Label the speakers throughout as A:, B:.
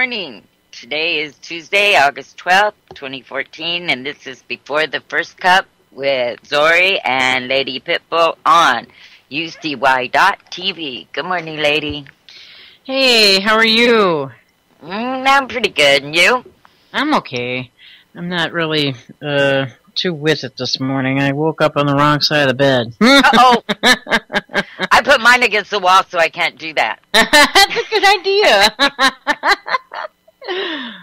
A: morning. Today is Tuesday, August 12th, 2014, and this is Before the First Cup with Zori and Lady Pitbull on UCY.TV. Good morning, lady.
B: Hey, how are you?
A: I'm pretty good, and you?
B: I'm okay. I'm not really too with it this morning. I woke up on the wrong side of the bed.
A: Uh-oh. I put mine against the wall, so I can't do that.
B: That's a good idea.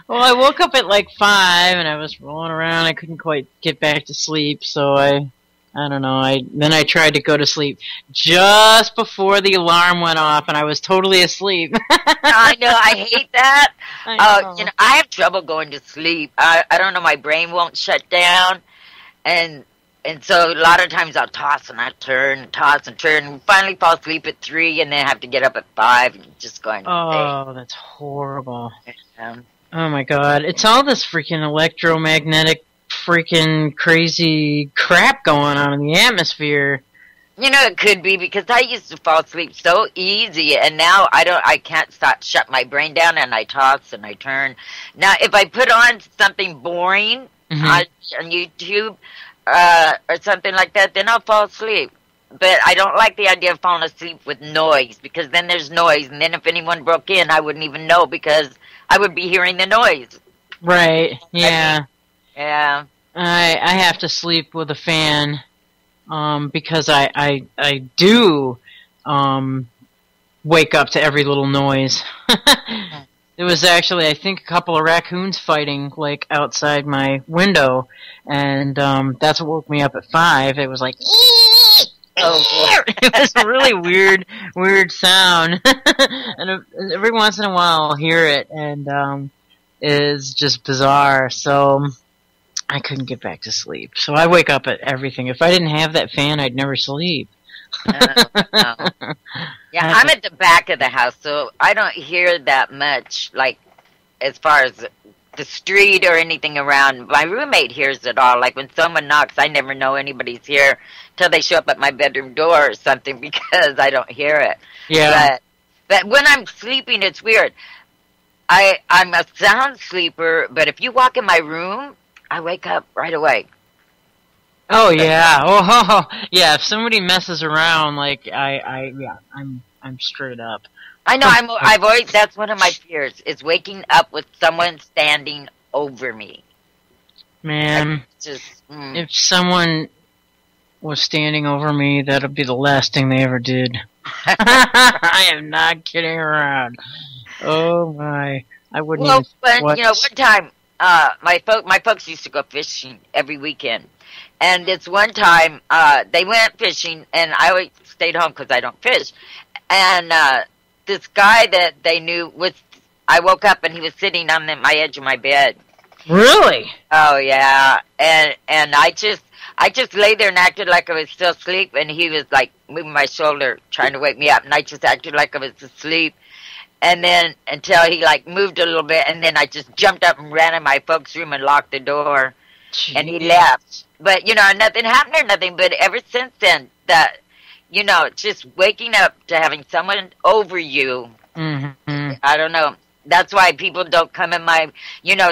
B: Well, I woke up at like 5, and I was rolling around. I couldn't quite get back to sleep, so I don't know. Then I tried to go to sleep just before the alarm went off, and I was totally asleep.
A: I know. I hate that.
B: I know.
A: I have trouble going to sleep. I don't know. My brain won't shut down, and so a lot of times I'll toss and I turn, toss and turn, and finally fall asleep at 3, and then have to get up at 5 and just go into
B: Oh, that's horrible.
A: bed.
B: Oh my God! It's all this freaking electromagnetic, freaking crazy crap going on in the atmosphere.
A: You know, it could be because I used to fall asleep so easy, and now I can't shut my brain down, and I toss and I turn. Now, if I put on something boring on YouTube or something like that, then I'll fall asleep. But I don't like the idea of falling asleep with noise, because then there's noise, and then if anyone broke in, I wouldn't even know because I would be hearing the noise.
B: Right? Yeah.
A: Yeah.
B: I have to sleep with a fan. Because I do wake up to every little noise. There was actually, I think, a couple of raccoons fighting like outside my window, and that's what woke me up at 5. It was like, oh, it was a really weird sound, and every once in a while I'll hear it, and it's just bizarre. So I couldn't get back to sleep. So I wake up at everything. If I didn't have that fan, I'd never sleep.
A: Yeah, I'm at the back of the house, so I don't hear that much, like, as far as the street or anything around. My roommate hears it all. Like, when someone knocks, I never know anybody's here till they show up at my bedroom door or something because I don't hear it.
B: Yeah.
A: But when I'm sleeping, it's weird. I'm a sound sleeper, but if you walk in my room, I wake up right away.
B: Oh yeah. Oh yeah. If somebody messes around, like I'm straight up.
A: I know. I've always. That's one of my fears is waking up with someone standing over me.
B: Man, if someone was standing over me, that'd be the last thing they ever did. I am not kidding around. Oh my! I wouldn't.
A: Well, but one time. My folks used to go fishing every weekend, and this one time they went fishing, and I always stayed home because I don't fish. And this guy that they knew I woke up and he was sitting on my edge of my bed.
B: Really?
A: Oh yeah, and I just lay there and acted like I was still asleep, and he was like moving my shoulder trying to wake me up, and I just acted like I was asleep. And then until he like moved a little bit, and then I just jumped up and ran in my folks' room and locked the door. Jeez. And he left. But nothing happened or nothing. But ever since then, just waking up to having someone over you. Mm-hmm. I don't know. That's why people don't come in my,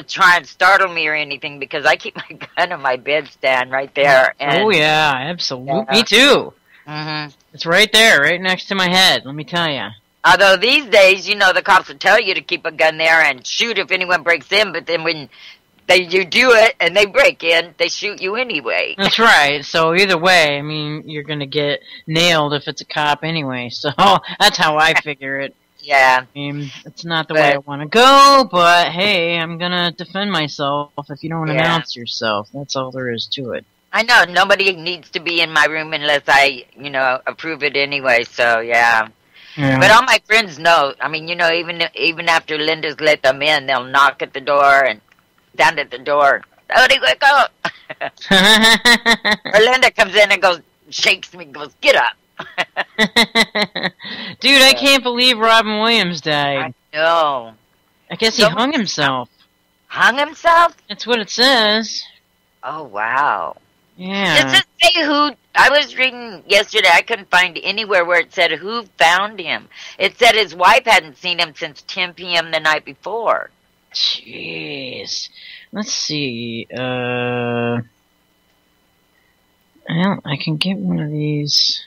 A: try and startle me or anything, because I keep my gun on my bedstand right there. And,
B: oh yeah, absolutely. Me too. Mm-hmm. It's right there, right next to my head. Let me tell you.
A: Although these days, the cops will tell you to keep a gun there and shoot if anyone breaks in, but then when you do it and they break in, they shoot you anyway.
B: That's right. So either way, I mean, you're going to get nailed if it's a cop anyway. So that's how I figure it.
A: Yeah.
B: I mean, it's not the way I want to go, but hey, I'm going to defend myself if you don't announce yourself. That's all there is to it.
A: I know. Nobody needs to be in my room unless I, approve it anyway. So, yeah. Yeah. But all my friends know. I mean, even after Linda's let them in, they'll knock at the door and stand at the door. Odie, wake up! Or Linda comes in and shakes me, goes, get up.
B: Dude, I can't believe Robin Williams died.
A: I know.
B: I guess he hung himself.
A: Hung himself?
B: That's what it says.
A: Oh, wow.
B: Yeah.
A: Does it say who? I was reading yesterday. I couldn't find anywhere where it said who found him. It said his wife hadn't seen him since 10 p.m. the night before.
B: Jeez. Let's see. Well, I can get one of these.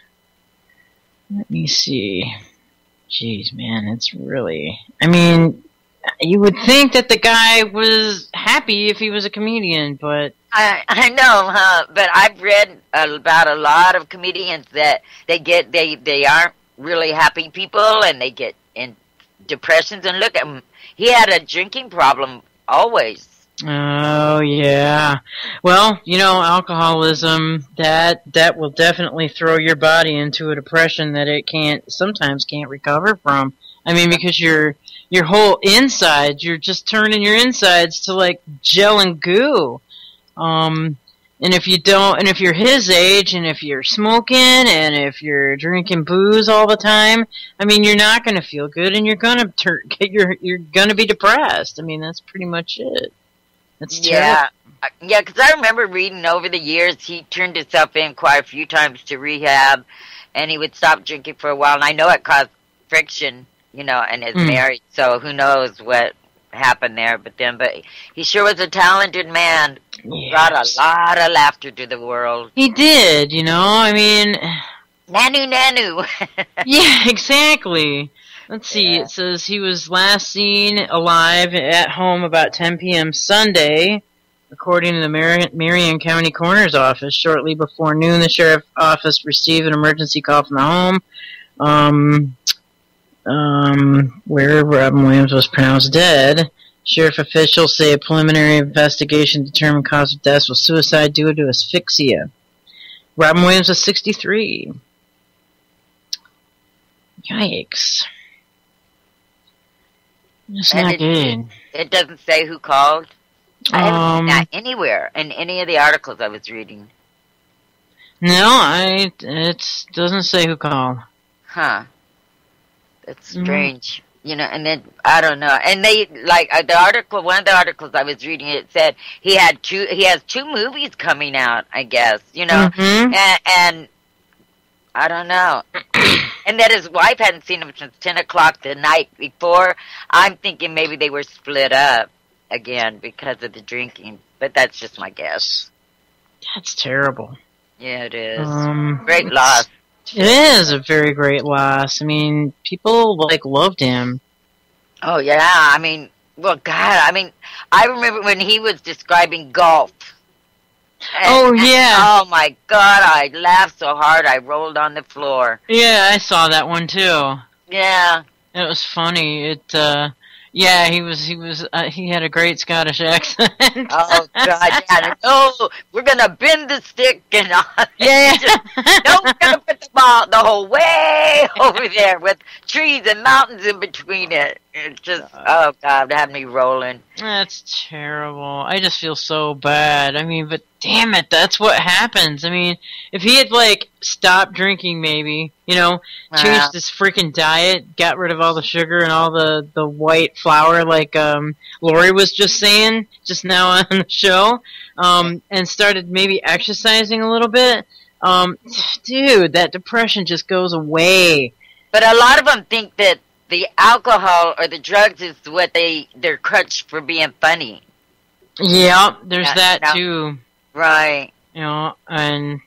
B: Let me see. Jeez, man, it's really... I mean, you would think that the guy was happy if he was a comedian, but...
A: I know, huh? But I've read about a lot of comedians that they aren't really happy people, and they get in depressions. And look at him; he had a drinking problem always.
B: Oh yeah. Well, alcoholism that will definitely throw your body into a depression that it sometimes can't recover from. I mean, because your whole insides, you're just turning your insides to like gel and goo. And if you're his age, and if you're smoking, and if you're drinking booze all the time, I mean, you're not going to feel good, and you're going to you're going to be depressed. I mean, that's pretty much it. That's terrible.
A: Yeah, because I remember reading over the years, he turned himself in quite a few times to rehab, and he would stop drinking for a while, and I know it caused friction, and his marriage, so who knows what happened there, but he sure was a talented man. Yes. Brought a lot of laughter to the world.
B: He did, I mean...
A: Nanu.
B: Yeah, exactly. Let's see, It says he was last seen alive at home about 10 p.m. Sunday, according to the Marion County Coroner's Office. Shortly before noon, the sheriff's office received an emergency call from the home, where Robin Williams was pronounced dead. Sheriff officials say a preliminary investigation determined cause of death was suicide due to asphyxia. Robin Williams was 63. Yikes. It's not good.
A: It doesn't say who called? I haven't seen that anywhere in any of the articles I was reading.
B: No, it doesn't say who called.
A: Huh. That's strange. And then, I don't know. And they, like, one of the articles I was reading, it said he has two movies coming out, I guess, and I don't know. And that his wife hadn't seen him since 10 o'clock the night before. I'm thinking maybe they were split up again because of the drinking, but that's just my guess.
B: That's terrible.
A: Yeah, it is. Great loss.
B: It is a very great loss. I mean, people, loved him.
A: Oh, yeah. I mean, well, God, I remember when he was describing golf.
B: Yeah.
A: Oh, my God, I laughed so hard I rolled on the floor.
B: Yeah, I saw that one, too.
A: Yeah.
B: It was funny. Yeah, he had a great Scottish accent.
A: Oh, God, yeah. Oh, we're going to bend the stick and
B: yeah.
A: No, we're going to put the ball the whole way over there with trees and mountains in between it. It's just, oh, God, had me rolling.
B: That's terrible. I just feel so bad. I mean, but damn it, that's what happens. I mean, if he had, stopped drinking maybe, changed his freaking diet, got rid of all the sugar and all the white flour like Lori was just saying just now on the show, and started maybe exercising a little bit, dude, that depression just goes away.
A: But a lot of them think that the alcohol or the drugs is what their crutch for being funny.
B: Yeah, there's that too.
A: Right.
B: And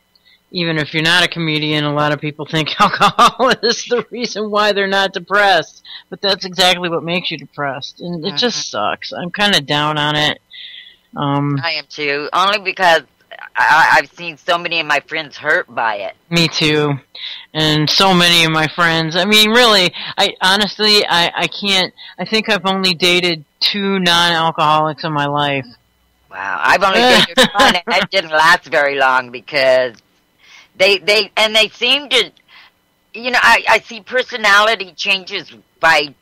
B: even if you're not a comedian, a lot of people think alcohol is the reason why they're not depressed. But that's exactly what makes you depressed. And it just sucks. I'm kind of down on it.
A: I am too. Only because I've seen so many of my friends hurt by it.
B: Me too. And so many of my friends. I mean, really, I can't. I think I've only dated 2 non-alcoholics in my life.
A: Wow. I've only dated one, and it didn't last very long because they seem to, I see personality changes by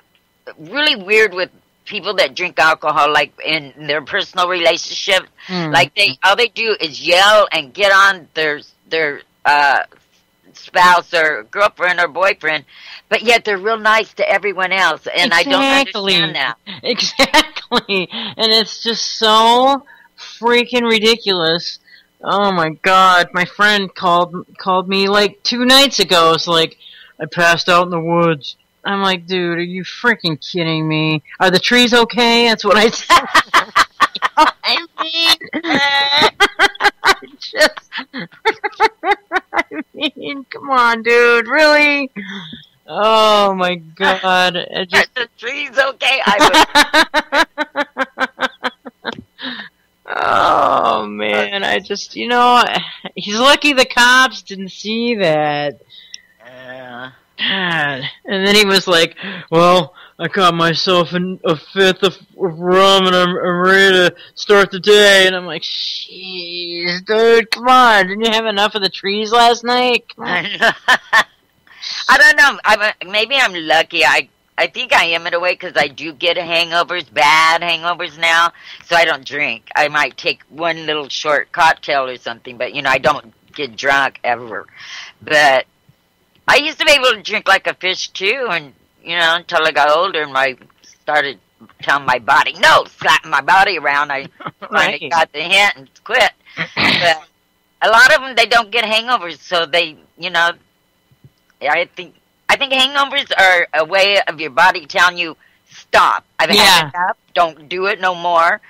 A: really weird with people that drink alcohol, like in their personal relationships. Like all they do is yell and get on their spouse or girlfriend or boyfriend, but yet they're real nice to everyone else, and I don't understand that.
B: Exactly. And it's just so freaking ridiculous. Oh my God, my friend called me 2 nights ago. It's like, I passed out in the woods. I'm like, dude, are you freaking kidding me? Are the trees okay? That's what I said. I mean, come on, dude, really? Oh my God!
A: Are the trees okay? I
B: Oh man, I just, he's lucky the cops didn't see that. God. And then he was like, well, I got myself a fifth of rum and I'm ready to start the day. And I'm like, jeez, dude, come on. Didn't you have enough of the trees last night? Come on.
A: I don't know. Maybe I'm lucky. I think I am in a way because I do get hangovers, bad hangovers now, so I don't drink. I might take one little short cocktail or something, but, I don't get drunk ever. But I used to be able to drink like a fish, too, and, until I got older and I started telling my body, no, slapping my body around. I finally got the hint and quit. But a lot of them, they don't get hangovers, so they, I think hangovers are a way of your body telling you, stop. I've had enough. Don't do it no more.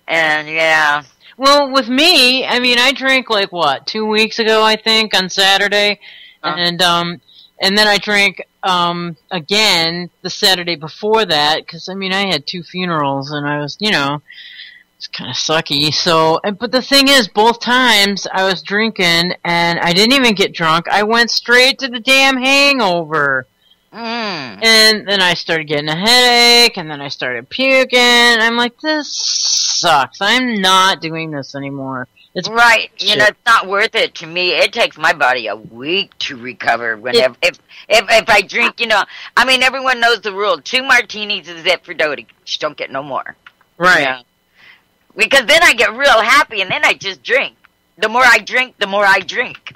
A: And, yeah.
B: Well, with me, I mean, I drank, 2 weeks ago, I think, on Saturday. And then I drank again the Saturday before that, because, I had 2 funerals, and I was, it's kind of sucky. So, but the thing is, both times I was drinking, and I didn't even get drunk. I went straight to the damn hangover. And then I started getting a headache, and then I started puking. I'm like, this sucks. I'm not doing this anymore. It's
A: right. It's not worth it to me. It takes my body a week to recover. If I drink, everyone knows the rule. 2 martinis is it for Dodie. She don't get no more.
B: Right.
A: Because then I get real happy, and then I just drink. The more I drink, the more I drink.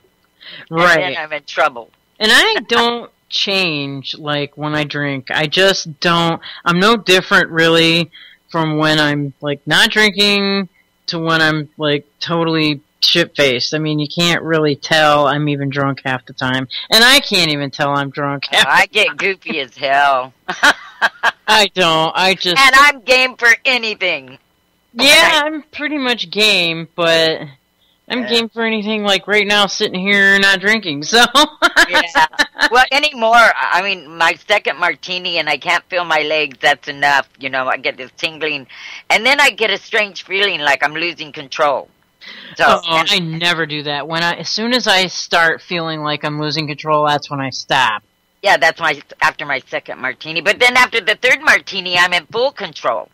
B: Right.
A: And then I'm in trouble.
B: And I don't change, when I drink. I just don't. I'm no different, really, from when I'm, not drinking to when I'm, totally shit-faced. You can't really tell I'm even drunk half the time. And I can't even tell I'm drunk half the time.
A: I get goofy as hell.
B: I don't. And
A: I'm game for anything.
B: Yeah, I'm pretty much game, but I'm game for anything, right now, sitting here not drinking, so.
A: Yeah. Well, anymore, my second martini and I can't feel my legs, that's enough. I get this tingling. And then I get a strange feeling like I'm losing control. So,
B: I never do that. As soon as I start feeling like I'm losing control, that's when I stop.
A: Yeah, that's after my second martini. But then after the third martini, I'm in full control.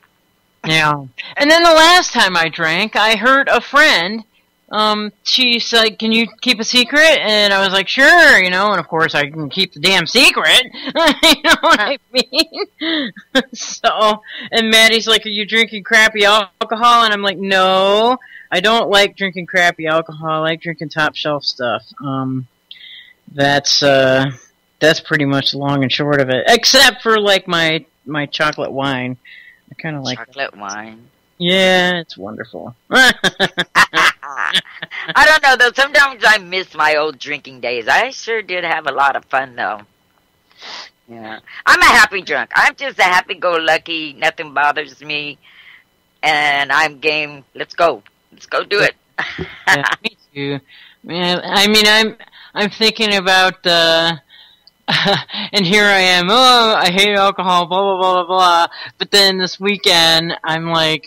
B: Yeah. And then the last time I drank, I heard a friend, she's like, can you keep a secret? And I was like, sure, and of course I can keep the damn secret. You know what I mean? So, and Maddie's like, are you drinking crappy alcohol? And I'm like, no, I don't like drinking crappy alcohol. I like drinking top shelf stuff. That's pretty much the long and short of it. Except for, my chocolate wine. I kind of like
A: chocolate wine.
B: Yeah, it's wonderful.
A: I don't know, though. Sometimes I miss my old drinking days. I sure did have a lot of fun, though. Yeah. I'm a happy drunk. I'm just a happy-go-lucky. Nothing bothers me. And I'm game. Let's go. Let's go do it.
B: Yeah, me too. Man, I'm thinking about and here I am, I hate alcohol, blah, blah, blah, blah, blah. But then this weekend, I'm I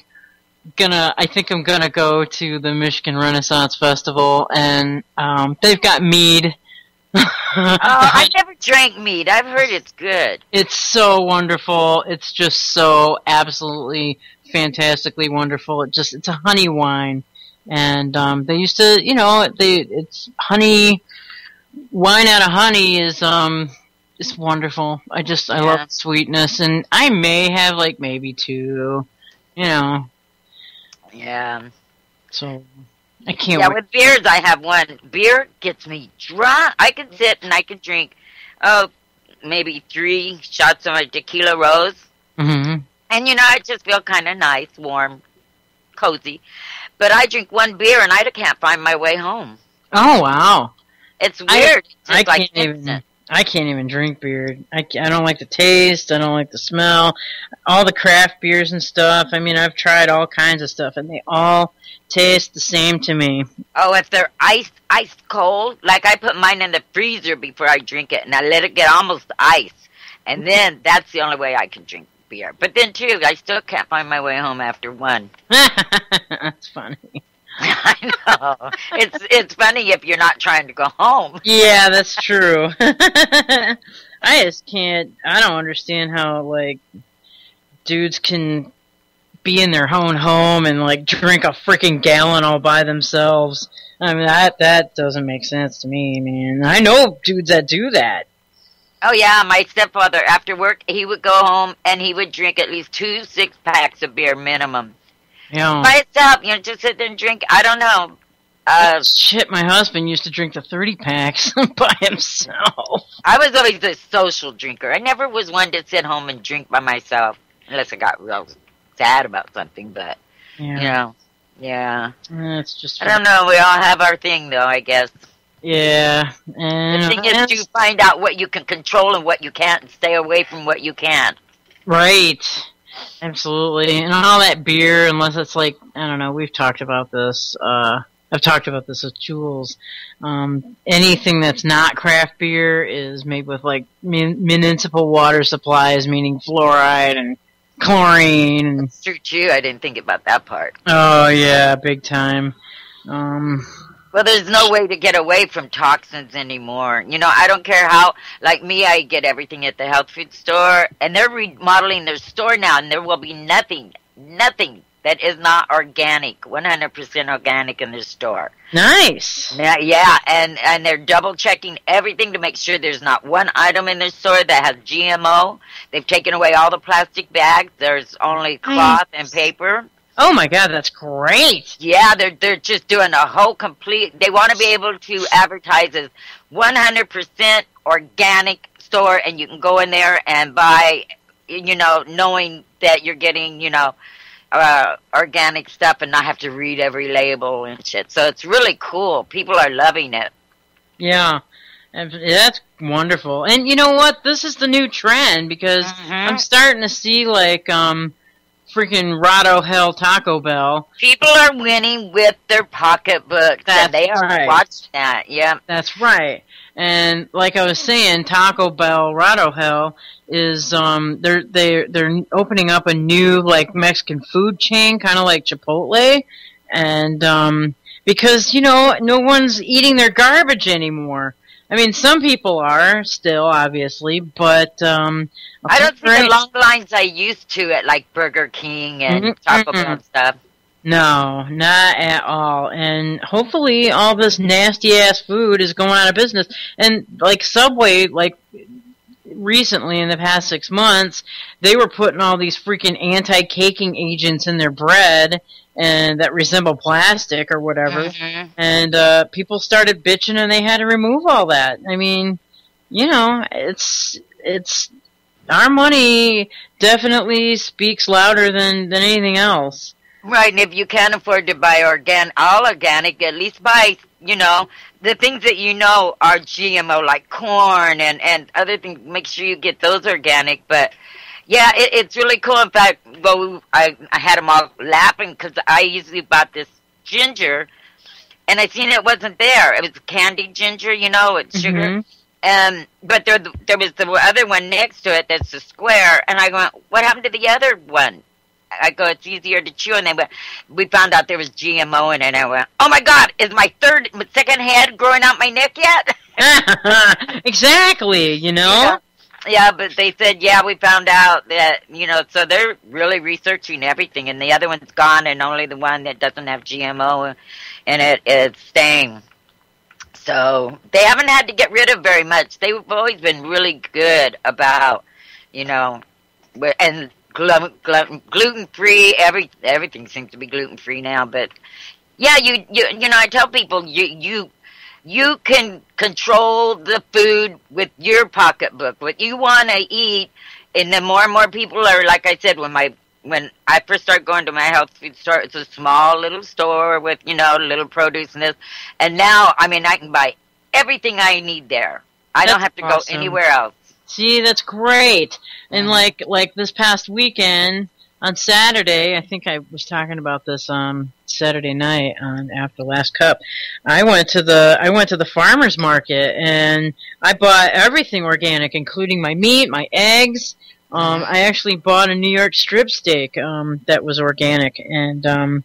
B: think I'm gonna go to the Michigan Renaissance Festival, and they've got mead.
A: I never drank mead. I've heard it's good.
B: It's so wonderful. It's just so absolutely fantastically wonderful. It's a honey wine. And they used to, it's honey. Wine out of honey is wonderful. I love the sweetness, and I may have maybe 2,
A: Yeah.
B: So I can't.
A: Yeah,
B: wait.
A: with beers I have 1. Beer gets me drunk. I can sit and I can drink, maybe 3 shots of my tequila rose,
B: Mm-hmm.
A: and I just feel kind of nice, warm, cozy. But I drink 1 beer and I can't find my way home.
B: Oh wow.
A: It's weird.
B: I can't even. I can't even drink beer. I don't like the taste. I don't like the smell. All the craft beers and stuff. I mean, I've tried all kinds of stuff, and they all taste the same to me.
A: Oh, if they're ice cold, like I put mine in the freezer before I drink it, and I let it get almost ice, and then that's the only way I can drink beer. But then too, I still can't find my way home after one.
B: That's funny.
A: I know. It's funny if you're not trying to go home.
B: Yeah, that's true. I just can't. I don't understand how like dudes can be in their own home and like drink a freaking gallon all by themselves. I mean that doesn't make sense to me, man. I know dudes that do that.
A: Oh yeah, my stepfather after work he would go home and he would drink at least 2 6-packs of beer minimum.
B: Yeah.
A: By itself, just sit there and drink. I don't know.
B: Shit, my husband used to drink the 30 packs by himself.
A: I was always a social drinker. I never was one to sit home and drink by myself unless I got real sad about something. But yeah.
B: It's just.
A: I don't know. We all have our thing, though. I guess.
B: Yeah, and
A: the thing is to find out what you can control and what you can't, and stay away from what you can't.
B: Right. Absolutely. And all that beer, unless it's like, I don't know, we've talked about this, I've talked about this with Jules. Anything that's not craft beer is made with like municipal water supplies, meaning fluoride and chlorine. And,
A: that's true too. I didn't think about that part.
B: Oh yeah, big time.
A: Well, there's no way to get away from toxins anymore. I don't care how, like me, I get everything at the health food store, and they're remodeling their store now, and there will be nothing that is not organic, 100% organic in their store.
B: Nice.
A: Yeah, and they're double checking everything to make sure there's not one item in their store that has GMO. They've taken away all the plastic bags. There's only cloth and paper.
B: Oh my God, that's great!
A: Yeah, they're just doing a whole complete. They want to be able to advertise as 100% organic store, and you can go in there and buy, knowing that you're getting, organic stuff, and not have to read every label and shit. So it's really cool. People are loving it.
B: Yeah, and that's wonderful. And you know what? This is the new trend because I'm starting to see like freaking Rado Hell Taco Bell.
A: People are winning with their pocketbooks.
B: That's
A: they are
B: right.
A: watching that. Yeah,
B: that's right. And like I was saying, Taco Bell Rado Hell is they're opening up a new like Mexican food chain, kind of like Chipotle, and because no one's eating their garbage anymore. I mean, some people are still, obviously, but
A: I don't see the long lines I used to at like Burger King and Taco Bell and stuff.
B: No, not at all. And hopefully, all this nasty ass food is going out of business. And like Subway, like recently in the past 6 months, they were putting all these freaking anti-caking agents in their bread and that resemble plastic or whatever. And people started bitching and they had to remove all that. I mean, it's our money definitely speaks louder than anything else.
A: Right, and if you can't afford to buy all organic, at least buy, the things that are GMO, like corn and other things. Make sure you get those organic. But yeah, it's really cool. In fact, I had them all laughing because I usually bought this ginger, and I seen it wasn't there. It was candied ginger, with sugar. But there was the other one next to it that's a square, and I went, what happened to the other one? I go, it's easier to chew, and we found out there was GMO in it, and I went, oh my God, is my second head growing out my neck yet?
B: Exactly,
A: Yeah, but they said, we found out that, so they're really researching everything, and the other one's gone, and only the one that doesn't have GMO in it is staying. So they haven't had to get rid of very much. They've always been really good about, and gluten-free, everything seems to be gluten-free now, but yeah, I tell people you can control the food with your pocketbook, what you want to eat, and the more and more people are, like I said, when I first started going to my health food store, it's a small little store with, little produce and this, and now, I can buy everything I need there. I don't
B: That's
A: have to
B: awesome.
A: go anywhere else.
B: See, that's great. And like this past weekend on Saturday, I think I was talking about this Saturday night on after last cup. I went to the farmers market and I bought everything organic, including my meat, my eggs. I actually bought a New York strip steak that was organic and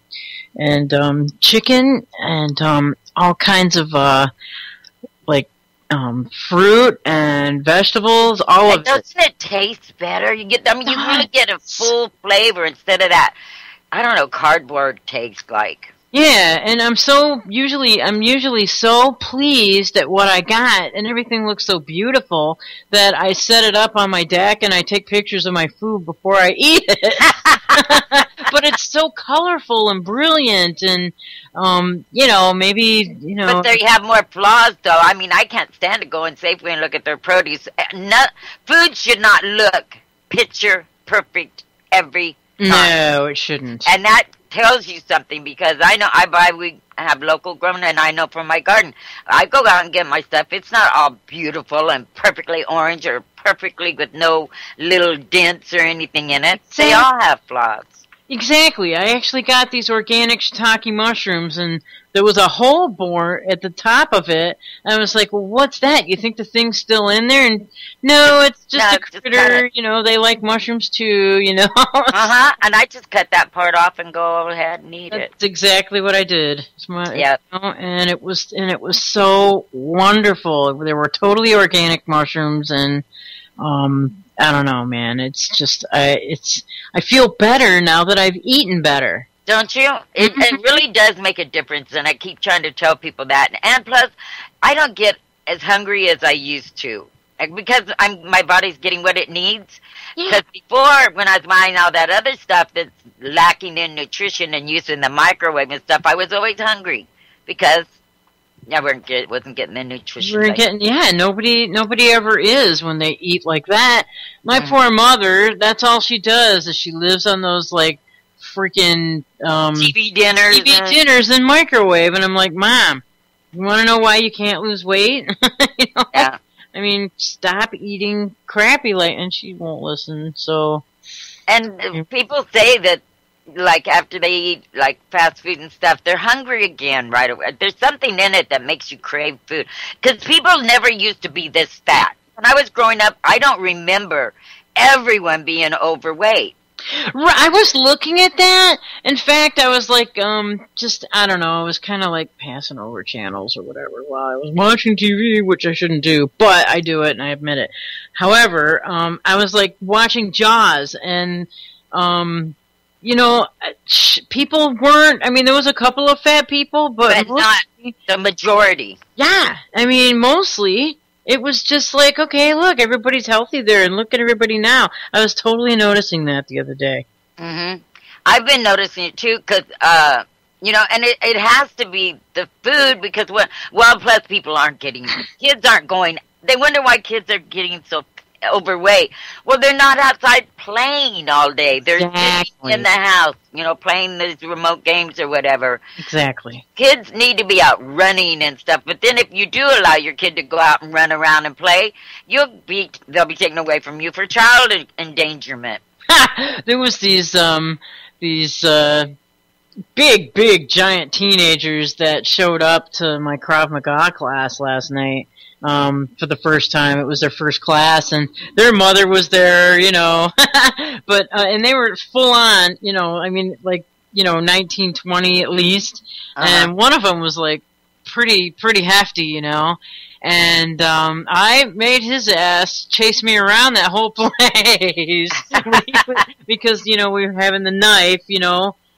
B: chicken and all kinds of like fruit and vegetables, all of it.
A: Doesn't it taste better? You really get a full flavor instead of that, I don't know, cardboard taste like.
B: Yeah, and I'm usually so pleased at what I got, and everything looks so beautiful that I set it up on my deck and I take pictures of my food before I eat it. But it's so colorful and brilliant, and maybe.
A: But they have more flaws, though. I mean, I can't stand to go in Safeway and look at their produce. Food should not look picture perfect every time.
B: No, it shouldn't.
A: And that tells you something, because I know we have local grown, and I know from my garden, I go out and get my stuff. It's not all beautiful and perfectly orange or perfectly with no little dents or anything in it. They all have flaws.
B: Exactly. I actually got these organic shiitake mushrooms, and there was a hole bored at the top of it. And I was like, well, what's that? You think the thing's still in there? And no, it's just a critter. They like mushrooms too,
A: Uh-huh. And I just cut that part off and go ahead and eat it.
B: That's exactly what I did.
A: Yeah.
B: And it was so wonderful. They were totally organic mushrooms, and I don't know, man. It's just I feel better now that I've eaten better.
A: Don't you? It really does make a difference, and I keep trying to tell people that. And plus, I don't get as hungry as I used to, because my body's getting what it needs. Because before, when I was buying all that other stuff that's lacking in nutrition and using the microwave and stuff, I was always hungry because I wasn't getting the nutrition.
B: Nobody ever is when they eat like that. My poor mother, that's all she does is she lives on those like freaking
A: TV dinners
B: and microwave, and I'm like, Mom, you want to know why you can't lose weight?
A: Yeah.
B: I mean, stop eating crappy and she won't listen. So,
A: and people say that, like, after they eat, like, fast food and stuff, they're hungry again right away. There's something in it that makes you crave food. Because people never used to be this fat. When I was growing up, I don't remember everyone being overweight.
B: I was looking at that. In fact, I was like, I don't know, I was kind of like passing over channels or whatever while I was watching TV, which I shouldn't do, but I do it and I admit it. However, I was like watching Jaws, and people weren't, I mean, there was a couple of fat people, but
A: not the majority.
B: Yeah, I mean, mostly. It was just like, okay, look, everybody's healthy there, and look at everybody now. I was totally noticing that the other day.
A: Mm-hmm. I've been noticing it, too, because, and it has to be the food, because, plus people aren't kids aren't going, they wonder why kids are getting so overweight. Well, they're not outside playing all day. They're sitting in the house, playing these remote games or whatever.
B: Exactly.
A: Kids need to be out running and stuff. But then if you do allow your kid to go out and run around and play, they'll be taken away from you for child endangerment.
B: There was these big giant teenagers that showed up to my Krav Maga class last night. For the first time. It was their first class, and their mother was there, but, and they were full on, 19, 20 at least, and one of them was, like, pretty hefty, and, I made his ass chase me around that whole place, because, we were having the knife,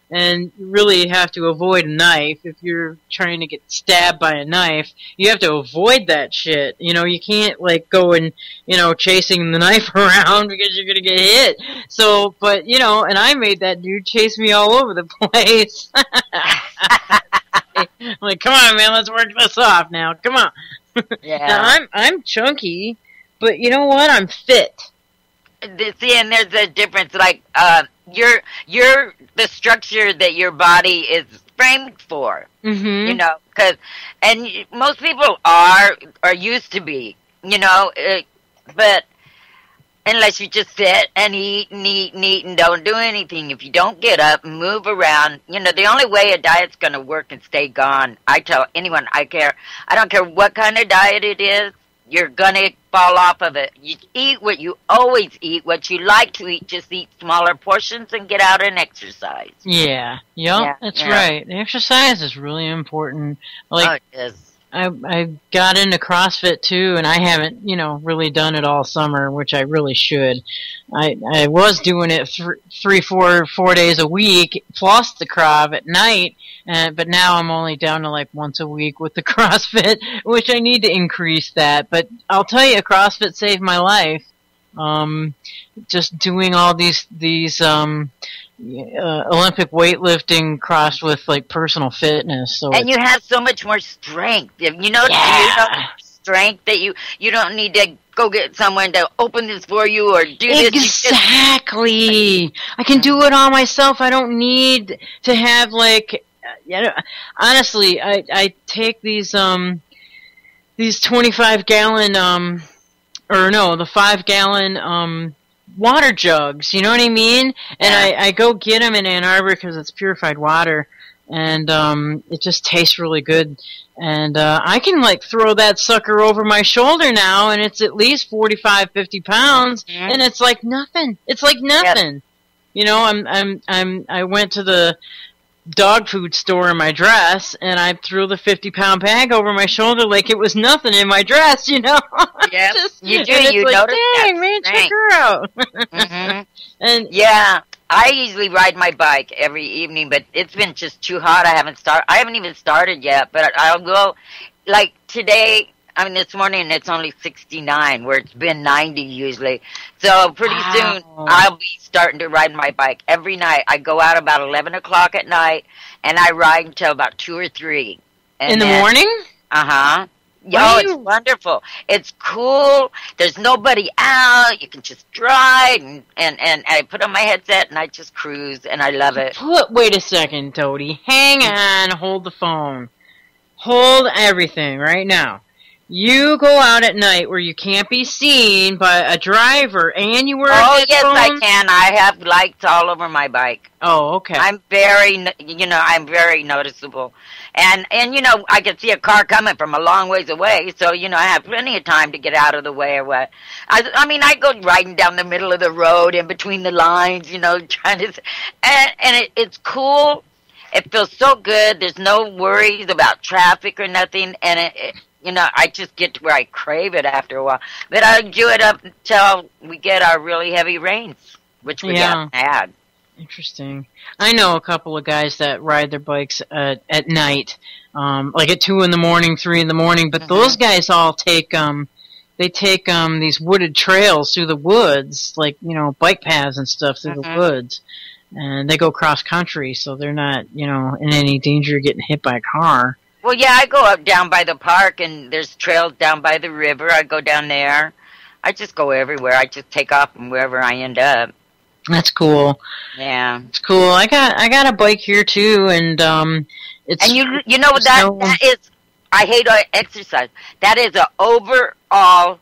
B: and you really have to avoid a knife. If you're trying to get stabbed by a knife, you have to avoid that shit. You can't, like, go and, chasing the knife around because you're gonna get hit. So, but, and I made that dude chase me all over the place. I'm like, come on, man, let's work this off now. Come on.
A: Yeah.
B: Now, I'm chunky, but you know what? I'm fit.
A: See, and there's a difference, like, you're the structure that your body is framed for,
B: mm-hmm.
A: because, and most people are used to be, you know, but unless you just sit and eat and eat and eat and don't do anything. If you don't get up and move around, you know, the only way a diet's going to work and stay gone, I tell anyone, I don't care what kind of diet it is, you're going to fall off of it. You eat what you always eat, what you like to eat, just eat smaller portions and get out and exercise.
B: Yeah, that's right. The exercise is really important. Like,
A: it is.
B: I got into CrossFit too, and I haven't, you know, really done it all summer, which I really should. I was doing it 4 days a week, plus the Krav at night, but now I'm only down to like once a week with the CrossFit, which I need to increase that. But I'll tell you, CrossFit saved my life. Just doing all these Olympic weightlifting crossed with like personal fitness,
A: and you have so much more strength. You know, strength that you don't need to go get someone to open this for you or do this.
B: Exactly. I can do it all myself. I don't need to have like. Honestly, I take these 25-gallon the 5-gallon water jugs, you know what I mean? And I go get them in Ann Arbor because it's purified water, and it just tastes really good. And I can like throw that sucker over my shoulder now, and it's at least 45, 50 pounds, and it's like nothing. It's like nothing. Yep. You know, I went to the dog food store in my dress, and I threw the 50-pound bag over my shoulder like it was nothing in my dress, you know?
A: Yeah, you do.
B: You
A: like,
B: notice dang, man, check her out. And
A: yeah, I usually ride my bike every evening, but it's been just too hot. I haven't even started yet, but I'll go. Like today, I mean, this morning it's only 69, where it's been 90 usually. So pretty soon I'll be starting to ride my bike every night. I go out about 11 o'clock at night, and I ride until about 2 or 3.
B: In the morning?
A: Uh-huh. Oh, it's wonderful. It's cool. There's nobody out. You can just drive, and I put on my headset, and I just cruise, and I love it.
B: Wait a second, Toadie. Hang on. Hold the phone. Hold everything right now. You go out at night where you can't be seen by a driver, and you wear
A: headphones? Yes, I can. I have lights all over my bike.
B: Oh, okay.
A: I'm very noticeable. And you know, I can see a car coming from a long ways away, so, you know, I have plenty of time to get out of the way or what. I mean, I go riding down the middle of the road in between the lines, you know, trying to, and it's cool. It feels so good. There's no worries about traffic or nothing, and you know, I just get to where I crave it after a while. But I do it up until we get our really heavy rains, which we haven't had.
B: Interesting. I know a couple of guys that ride their bikes at night, like at 2 in the morning, 3 in the morning. But those guys all take these wooded trails through the woods, like, you know, bike paths and stuff through the woods, and they go cross country, so they're not, you know, in any danger of getting hit by a car.
A: Well, yeah, I go up down by the park, and there's trails down by the river. I go down there. I just go everywhere. I just take off from wherever I end up.
B: That's cool.
A: Yeah,
B: it's cool. I got a bike here too, and it's.
A: And you know that is. I hate exercise. That is an overall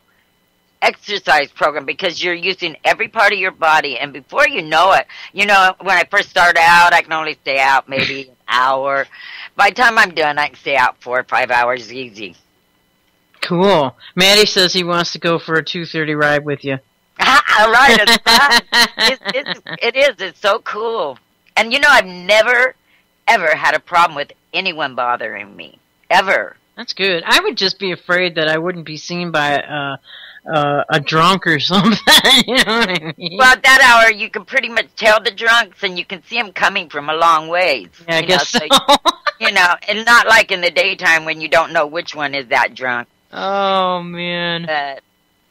A: exercise program because you're using every part of your body, and before you know it, you know, when I first started out, I can only stay out maybe an hour. By the time I'm done, I can stay out 4 or 5 hours easy.
B: Cool. Maddie says he wants to go for a 2:30 ride with you.
A: All right, it's fun. It is. It's so cool. And, you know, I've never, ever had a problem with anyone bothering me. Ever.
B: That's good. I would just be afraid that I wouldn't be seen by a drunk or something. You know what I mean?
A: Well, at that hour, you can pretty much tell the drunks, and you can see them coming from a long ways.
B: Yeah, I guess so.
A: You know, and not like in the daytime when you don't know which one is that drunk.
B: Oh, man.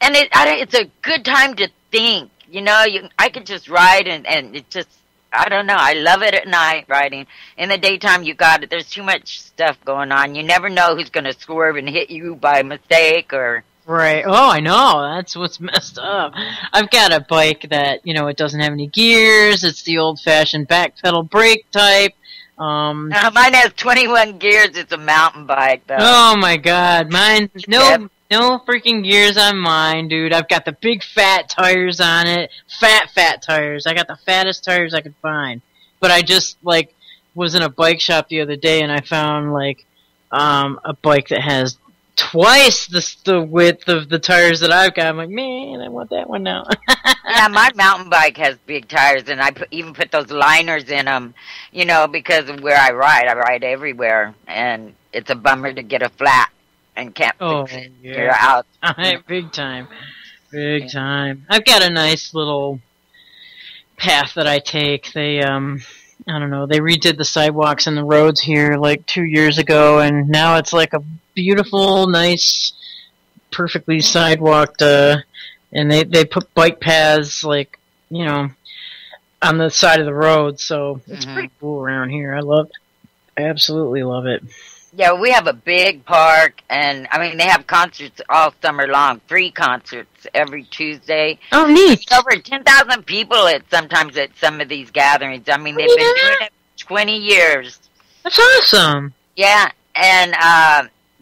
A: And it's a good time to think. You know, I could just ride, and it just, I don't know. I love it at night, riding. In the daytime, there's too much stuff going on. You never know who's going to swerve and hit you by mistake or...
B: Right. Oh, I know. That's what's messed up. I've got a bike that, you know, it doesn't have any gears. It's the old-fashioned back pedal brake type.
A: Mine has 21 gears. It's a mountain bike, though.
B: Oh my God! Mine no No freaking gears on mine, dude. I've got the big fat tires on it. Fat tires. I got the fattest tires I could find. But I just, like, was in a bike shop the other day and I found, like, a bike that has twice the width of the tires that I've got. I'm like, man, I want that one now.
A: Yeah, my mountain bike has big tires, and I even put those liners in them, you know, because of where I ride everywhere, and it's a bummer to get a flat and can't fix it.
B: Yeah.
A: You're out.
B: Big time. Big time. I've got a nice little path that I take. They, I don't know, they redid the sidewalks and the roads here like 2 years ago, and now it's like a beautiful, nice, perfectly sidewalked, and they put bike paths, like, you know, on the side of the road, so it's pretty cool around here. I absolutely love it.
A: Yeah, we have a big park, and, I mean, they have concerts all summer long, free concerts every Tuesday.
B: Oh, neat.
A: There's over 10,000 people sometimes at some of these gatherings. I mean, they've been doing it for 20 years.
B: That's awesome.
A: Yeah, and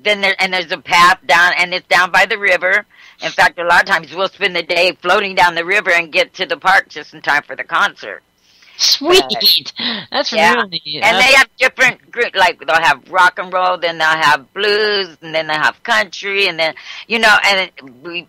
A: there's a path down, and it's down by the river. In fact, a lot of times we'll spend the day floating down the river and get to the park just in time for the concert.
B: Sweet. That's really...
A: And they have different groups, like they'll have rock and roll, then they'll have blues, and then they'll have country, and then, you know, and we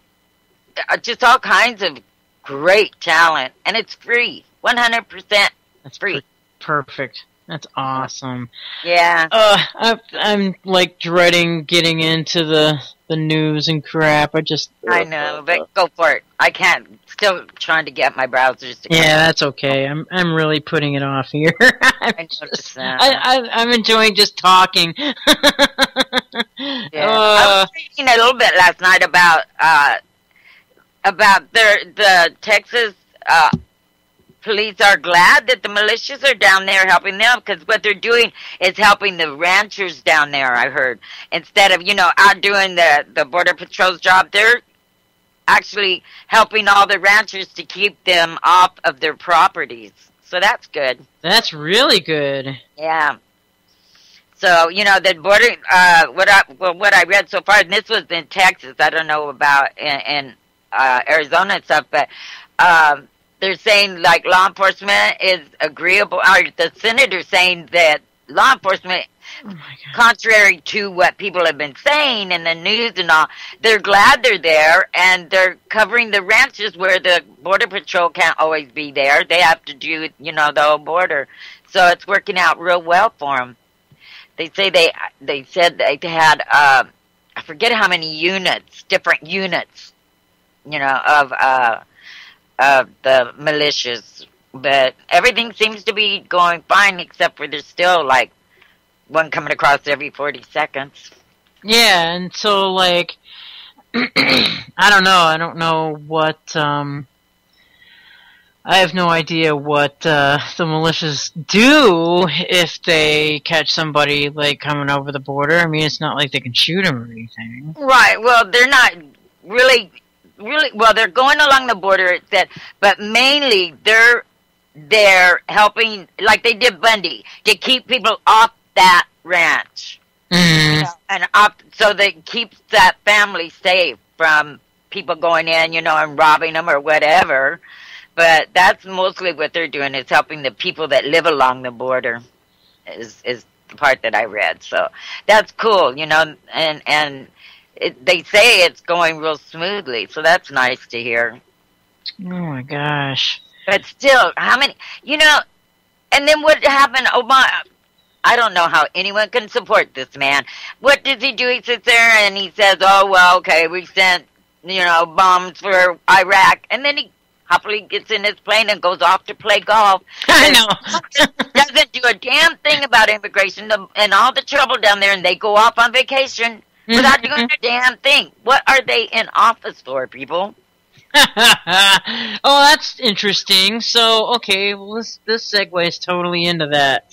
A: just all kinds of great talent. And it's free. 100%
B: That's
A: free.
B: Perfect. That's awesome.
A: Yeah.
B: I'm like dreading getting into the news and crap.
A: I know, but go for it. I can't. Still trying to get my browsers to.
B: Yeah, that's okay. I'm really putting it off here. I'm enjoying just talking.
A: Yeah. I was reading a little bit last night about the Texas police are glad that the militias are down there helping them, because what they're doing is helping the ranchers down there, I heard. Instead of, you know, out doing the Border Patrol's job, they're actually helping all the ranchers to keep them off of their properties. So that's good. That's
B: really good.
A: Yeah. So, you know, the border, what I read so far, and this was in Texas, I don't know about in Arizona and stuff, but they're saying, like, law enforcement is agreeable, or the senator's saying that law enforcement, contrary to what people have been saying in the news and all, they're glad they're there, and they're covering the ranches where the Border Patrol can't always be there. They have to do, you know, the whole border. So it's working out real well for them. They say they said they had, I forget how many units, different units, you know, of the militias, but everything seems to be going fine, except for there's still like one coming across every 40 seconds.
B: Yeah, and so like I don't know what I have no idea what the militias do if they catch somebody like coming over the border. I mean, it's not like they can shoot them or anything.
A: Right. Well, they're not really well. They're going along the border, it said, but mainly they're helping, like they did Bundy, to keep people off that ranch, you know, and so that keeps that family safe from people going in, you know, and robbing them or whatever. But that's mostly what they're doing, is helping the people that live along the border, is the part that I read. So that's cool, you know, and they say it's going real smoothly, so that's nice to hear.
B: Oh my gosh.
A: But still, how many, you know, and then what happened, Obama, I don't know how anyone can support this man. What does he do? He sits there and he says, oh, well, okay, we sent, you know, bombs for Iraq, and then he happily gets in his plane and goes off to play golf.
B: I know.
A: Doesn't do a damn thing about immigration and all the trouble down there, and they go off on vacation without doing a damn thing. What are they in office for, people?
B: Oh, that's interesting. So, okay, well, this segues totally into that.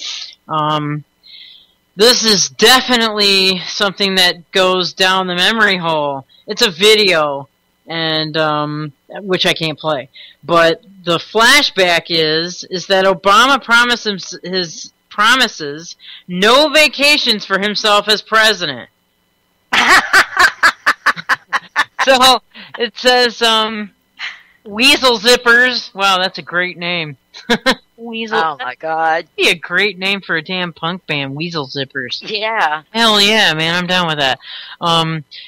B: This is definitely something that goes down the memory hole. It's a video, and which I can't play. But the flashback is that Obama promises no vacations for himself as president. So it says Weasel Zippers. Wow, that's a great name. Weasel.
A: Oh my God.
B: That'd be a great name for a damn punk band, Weasel Zippers.
A: Yeah.
B: Hell yeah, man, I'm down with that.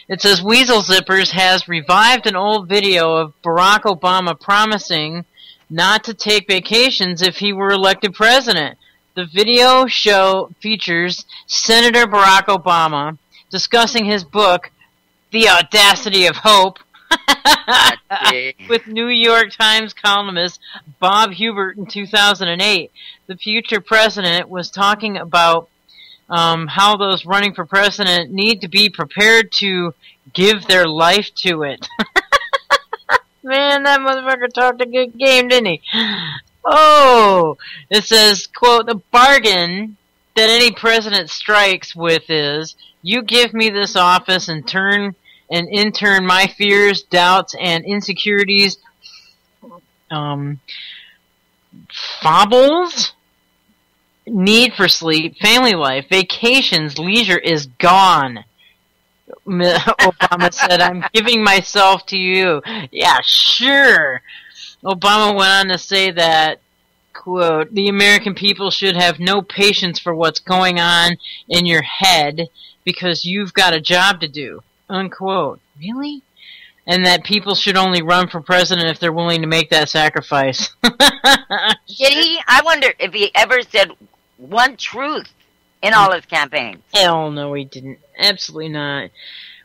B: It says Weasel Zippers has revived an old video of Barack Obama promising not to take vacations if he were elected president. The video show features Senator Barack Obama discussing his book, The Audacity of Hope, with New York Times columnist Bob Hubert in 2008. The future president was talking about how those running for president need to be prepared to give their life to it. Man, that motherfucker talked a good game, didn't he? Oh, it says, quote, the bargain that any president strikes with is, you give me this office and in turn my fears, doubts, and insecurities, fobbles, need for sleep, family life, vacations, leisure is gone. Obama said, I'm giving myself to you. Yeah, sure. Obama went on to say that, quote, the American people should have no patience for what's going on in your head because you've got a job to do, unquote. Really? And that people should only run for president if they're willing to make that sacrifice.
A: Did he? I wonder if he ever said one truth in all his campaigns.
B: Hell no, he didn't. Absolutely not.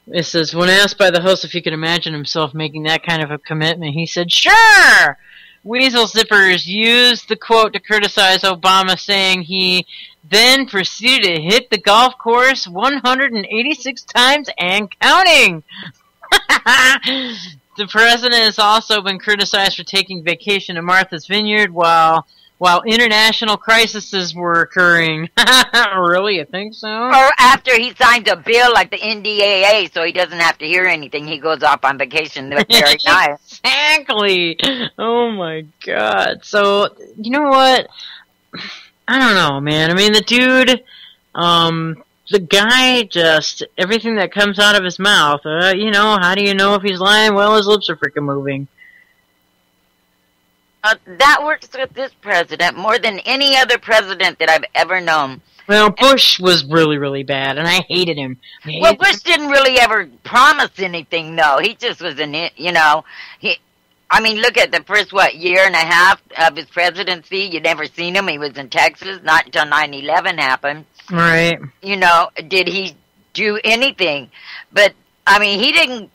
B: It says, when asked by the host if he could imagine himself making that kind of a commitment, he said, sure! Weasel Zippers used the quote to criticize Obama, saying he then proceeded to hit the golf course 186 times and counting! The president has also been criticized for taking vacation to Martha's Vineyard while international crises were occurring. Really, you think so?
A: Or after he signs a bill like the NDAA, so he doesn't have to hear anything. He goes off on vacation. That's very nice.
B: Exactly. Oh my God. So, you know what? I don't know, man. I mean, the dude, the guy just, everything that comes out of his mouth, you know, how do you know if he's lying? Well, his lips are freaking moving.
A: That works with this president more than any other president that I've ever known.
B: Well, Bush was really, really bad, and I hated him.
A: Well, Bush didn't really ever promise anything, though. He just was you know, I mean, look at the first, year and a half of his presidency. You'd never seen him. He was in Texas, not until 9/11 happened.
B: Right.
A: You know, did he do anything? But, I mean, he didn't,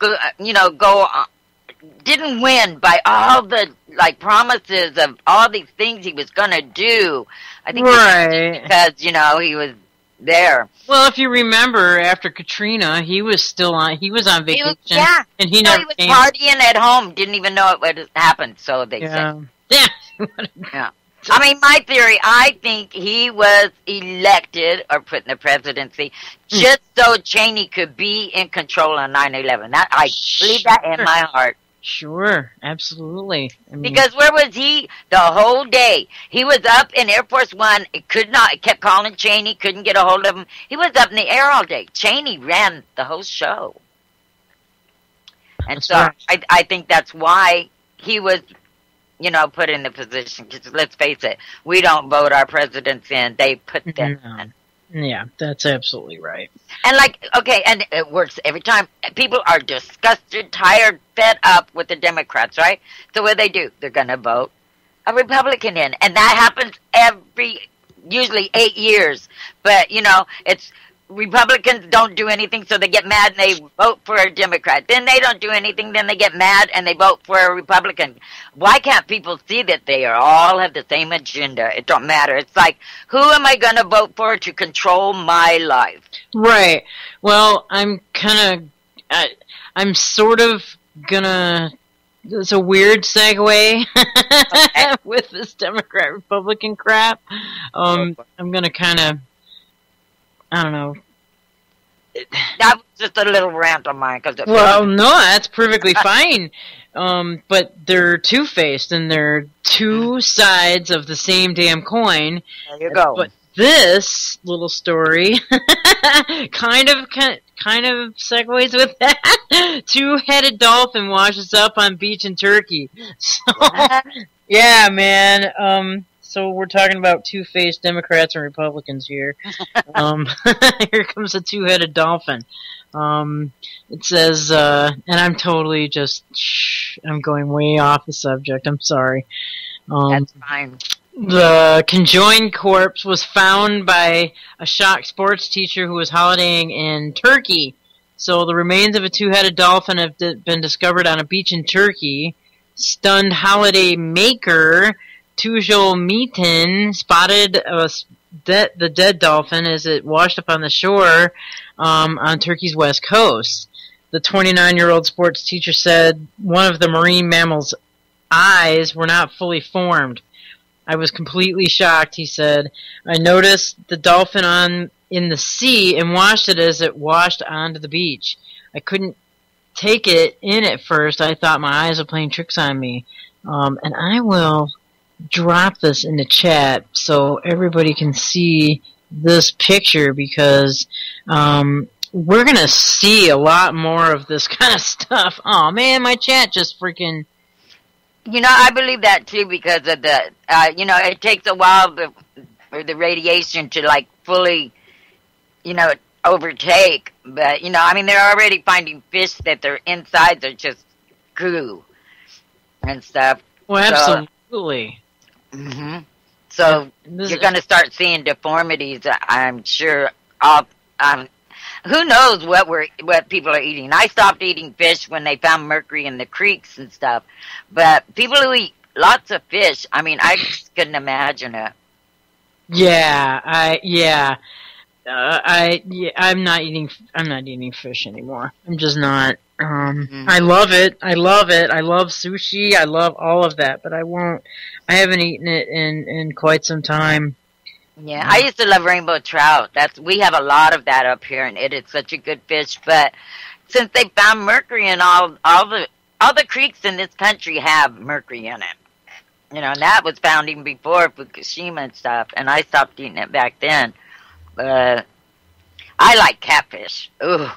A: didn't win by all the promises of all these things he was gonna do. I think
B: right.
A: Because he was there.
B: Well, if you remember, after Katrina, he was still on. He was on vacation. And he never
A: he was
B: came.
A: partying at home. Didn't even know it had happened. So they said.
B: Yeah.
A: Yeah. I mean, my theory, I think he was elected or put in the presidency just so Cheney could be in control on 9/11. I believe that in my heart.
B: Sure, absolutely. I mean,
A: because where was he the whole day? He was up in Air Force One. It kept calling Cheney, couldn't get a hold of him. He was up in the air all day. Cheney ran the whole show. And so right. I think that's why he was, put in the position. Because let's face it, we don't vote our presidents in. They put them in.
B: Yeah, that's absolutely right.
A: And and it works every time. People are disgusted, tired, fed up with the Democrats, right? So what do? They're going to vote a Republican in. And that happens usually 8 years. But, it's Republicans don't do anything, so they get mad and they vote for a Democrat. Then they don't do anything, then they get mad and they vote for a Republican. Why can't people see that they all have the same agenda? It don't matter. It's like, who am I going to vote for to control my life?
B: Right. Well, I'm sort of gonna, it's a weird segue with this Democrat-Republican crap. I'm gonna I don't know.
A: That was just a little rant on mine.
B: Well, no, that's perfectly fine. But they're two-faced, and they're two sides of the same damn coin.
A: There you go.
B: But this little story kind of kind of segues with that. Two-headed dolphin washes up on beach in Turkey. So, yeah, man. So we're talking about two-faced Democrats and Republicans here. Here comes a two-headed dolphin. It says, and I'm totally just, I'm going way off the subject. I'm sorry.
A: That's fine.
B: The conjoined corpse was found by a shocked sports teacher who was holidaying in Turkey. So the remains of a two-headed dolphin have been discovered on a beach in Turkey. Stunned holiday maker Tujol Metin spotted the dead dolphin as it washed up on the shore on Turkey's west coast. The 29-year-old sports teacher said one of the marine mammal's eyes were not fully formed. I was completely shocked, he said. I noticed the dolphin in the sea and watched it as it washed onto the beach. I couldn't take it in at first. I thought my eyes were playing tricks on me. And I will drop this in the chat so everybody can see this picture, because we're going to see a lot more of this kind of stuff. Oh man, my chat just freaking...
A: I believe that too, because of the, it takes a while for the radiation to like fully, overtake. But, they're already finding fish that their insides are just goo and stuff.
B: Well, absolutely.
A: So you're going to start seeing deformities, I'm sure. Who knows what people are eating? I stopped eating fish when they found mercury in the creeks and stuff. But people who eat lots of fish, I just couldn't imagine it.
B: I'm not eating fish anymore. I'm just not. I love it. I love sushi. I love all of that, but I haven't eaten it in quite some time.
A: Yeah, I used to love rainbow trout. We have a lot of that up here, and it is such a good fish. But since they found mercury in all the creeks in this country have mercury in it, and that was found even before Fukushima and stuff. And I stopped eating it back then. But I like catfish. Ooh,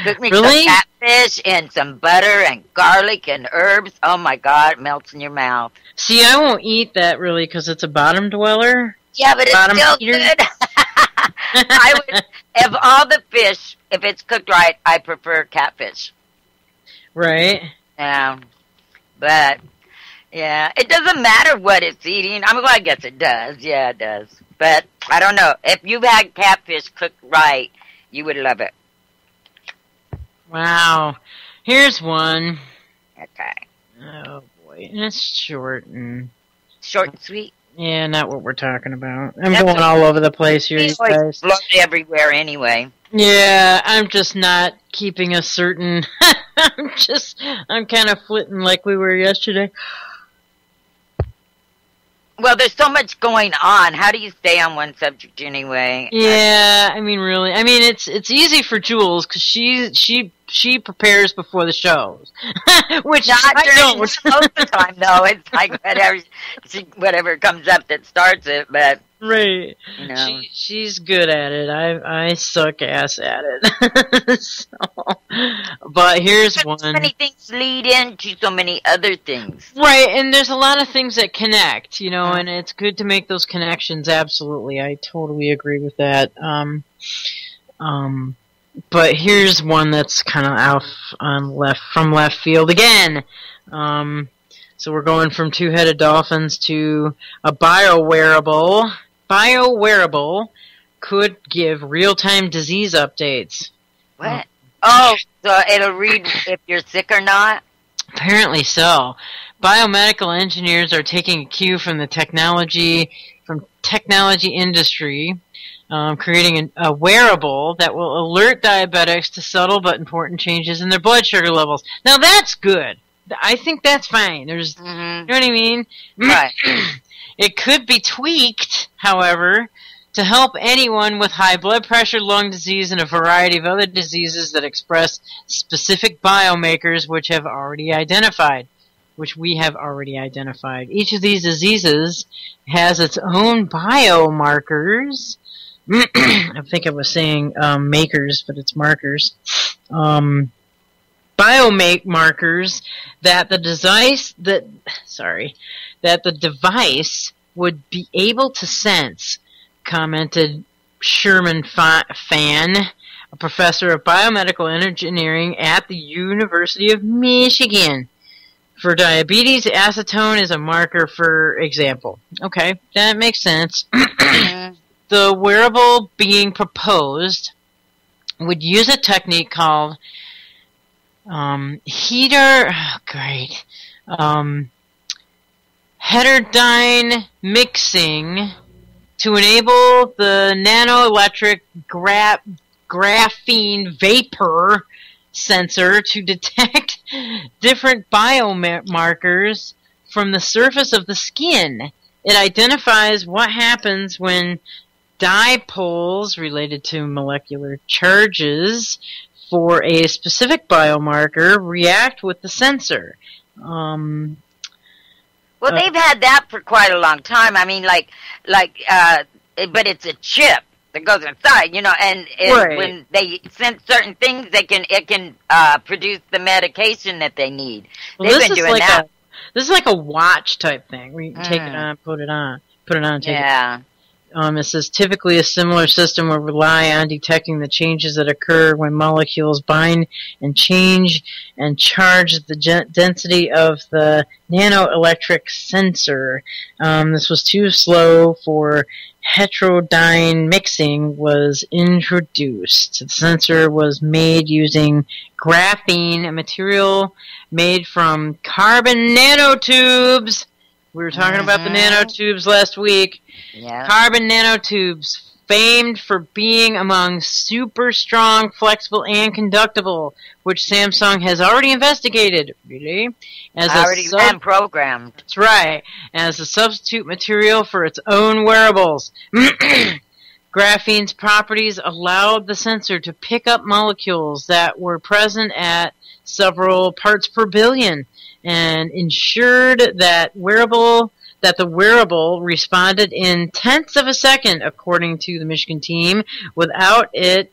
A: cook me some catfish and some butter and garlic and herbs. Oh my God, it melts in your mouth.
B: See, I won't eat that really because it's a bottom dweller.
A: Yeah, but it's still good. I would, of all the fish, if it's cooked right, I prefer catfish.
B: Right.
A: Yeah. But, yeah, it doesn't matter what it's eating. I guess it does. Yeah, it does. But, I don't know. If you've had catfish cooked right, you would love it.
B: Wow. Here's one.
A: Okay.
B: Oh, boy. And it's short and...
A: Short and sweet?
B: Yeah, not what we're talking about. I'm going all over the place here, you guys.
A: Blood everywhere anyway.
B: Yeah, I'm just not keeping a certain... I'm kind of flitting like we were yesterday.
A: Well, there's so much going on. How do you stay on one subject anyway?
B: Yeah, really. It's easy for Jules because she prepares before the shows, which
A: not
B: I don't.
A: Most of the time, though. It's like whatever comes up that starts it, but.
B: Right. She's good at it. I suck ass at it. But here's one.
A: So many things lead into so many other things.
B: Right, and there's a lot of things that connect, and it's good to make those connections, absolutely. I totally agree with that. But here's one that's kind of out from left field again. So we're going from two-headed dolphins to a bio-wearable. Bio-wearable could give real-time disease updates.
A: What? So it'll read if you're sick or not?
B: Apparently so. Biomedical engineers are taking a cue from the technology industry, creating a wearable that will alert diabetics to subtle but important changes in their blood sugar levels. Now that's good. I think that's fine. There's, You know what I mean?
A: Right.
B: It could be tweaked, however, to help anyone with high blood pressure, lung disease, and a variety of other diseases that express specific biomarkers which we have already identified. Each of these diseases has its own biomarkers I think I was saying makers, but it's markers. Biomarkers that the device would be able to sense, commented Sherman Fan, a professor of biomedical engineering at the University of Michigan. For diabetes, acetone is a marker, for example. Okay, that makes sense. The wearable being proposed would use a technique called heterodyne mixing to enable the nanoelectric graphene vapor sensor to detect different biomarkers from the surface of the skin. It identifies what happens when dipoles related to molecular charges for a specific biomarker react with the sensor.
A: Well, they've had that for quite a long time. I mean, but it's a chip that goes inside, you know, and
B: Right.
A: when they sense certain things, it can produce the medication that they need.
B: Well,
A: They've been doing that.
B: This is like a watch type thing where you can take it on, put it on, take it. It says typically a similar system will rely on detecting the changes that occur when molecules bind and change and charge the density of the nanoelectric sensor. This was too slow for heterodyne mixing was introduced. The sensor was made using graphene, a material made from carbon nanotubes. We were talking about the nanotubes last week.
A: Yeah.
B: Carbon nanotubes, famed for being among super strong, flexible, and conductible, which Samsung has already investigated. Really?
A: And programmed.
B: That's right. As a substitute material for its own wearables. Graphene's properties allowed the sensor to pick up molecules that were present at several parts per billion and ensured that the wearable responded in tenths of a second, according to the Michigan team. Without it,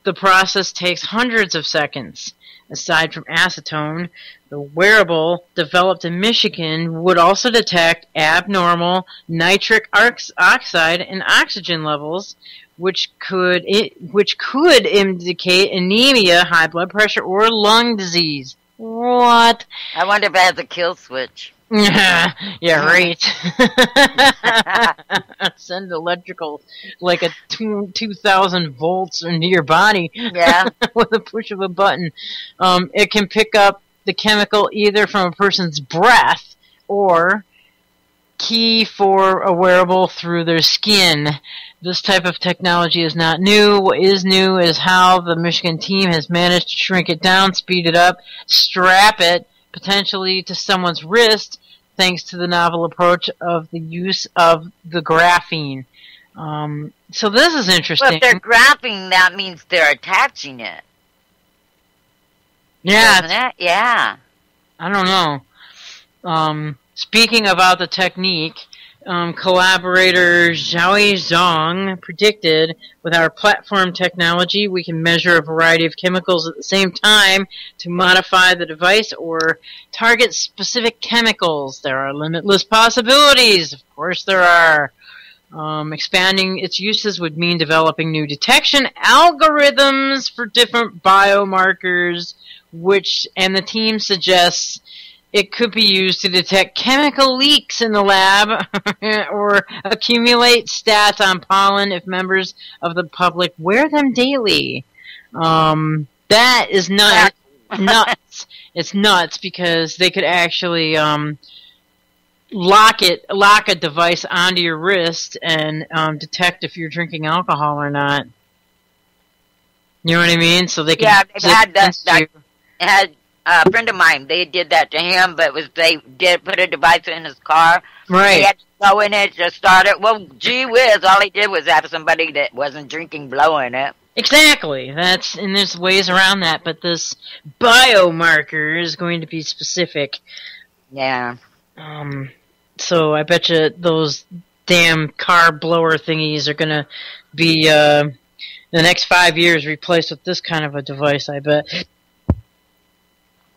B: the process takes hundreds of seconds. Aside from acetone, the wearable developed in Michigan would also detect abnormal nitric oxide and oxygen levels, which could indicate anemia, high blood pressure, or lung disease. What?
A: I wonder if it has a kill switch.
B: Yeah, right. Send electrical, like a 2,000 volts into your body.
A: Yeah.
B: With a push of a button. It can pick up the chemical either from a person's breath or key for a wearable through their skin. This type of technology is not new. What is new is how the Michigan team has managed to shrink it down, speed it up, strap it potentially to someone's wrist, thanks to the novel approach of the use of the graphene. So this is interesting.
A: Well, if they're graphing, that means they're attaching it.
B: Yeah.
A: Doesn't it? Yeah.
B: I don't know. Speaking about the technique, collaborator Zhao Zhang predicted, with our platform technology, we can measure a variety of chemicals at the same time to modify the device or target specific chemicals. There are limitless possibilities. Of course there are. Expanding its uses would mean developing new detection algorithms for different biomarkers, and the team suggests it could be used to detect chemical leaks in the lab or accumulate stats on pollen if members of the public wear them daily. That is nuts. It's nuts because they could actually lock a device onto your wrist and detect if you're drinking alcohol or not. You know what I mean? So they can.
A: Yeah, they've had that. Had a friend of mine, they did that to him, but they did put a device in his car.
B: Right.
A: He had to blow in it to start it. Well, gee whiz, all he did was have somebody that wasn't drinking blow in it.
B: Exactly. And there's ways around that, but this biomarker is going to be specific.
A: Yeah.
B: So I bet you those damn car blower thingies are gonna be the next 5 years replaced with this kind of a device, I bet.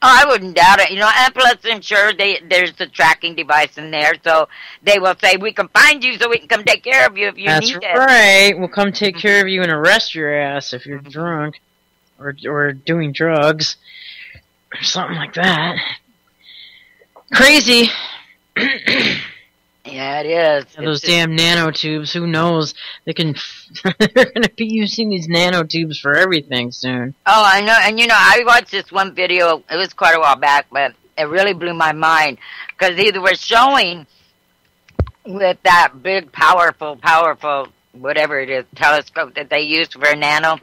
A: Oh, I wouldn't doubt it. And plus, I'm sure there's a tracking device in there, so they will say, we can find you so we can come take care of you if you need it.
B: That's right. We'll come take care of you and arrest your ass if you're drunk or doing drugs or something like that. Crazy.
A: Yeah, it is.
B: Those damn nanotubes, who knows? They're going to be using these nanotubes for everything soon.
A: Oh, I know. And, I watched this one video. It was quite a while back, but it really blew my mind. Because they were showing with that big, powerful, whatever it is, telescope that they used for nano.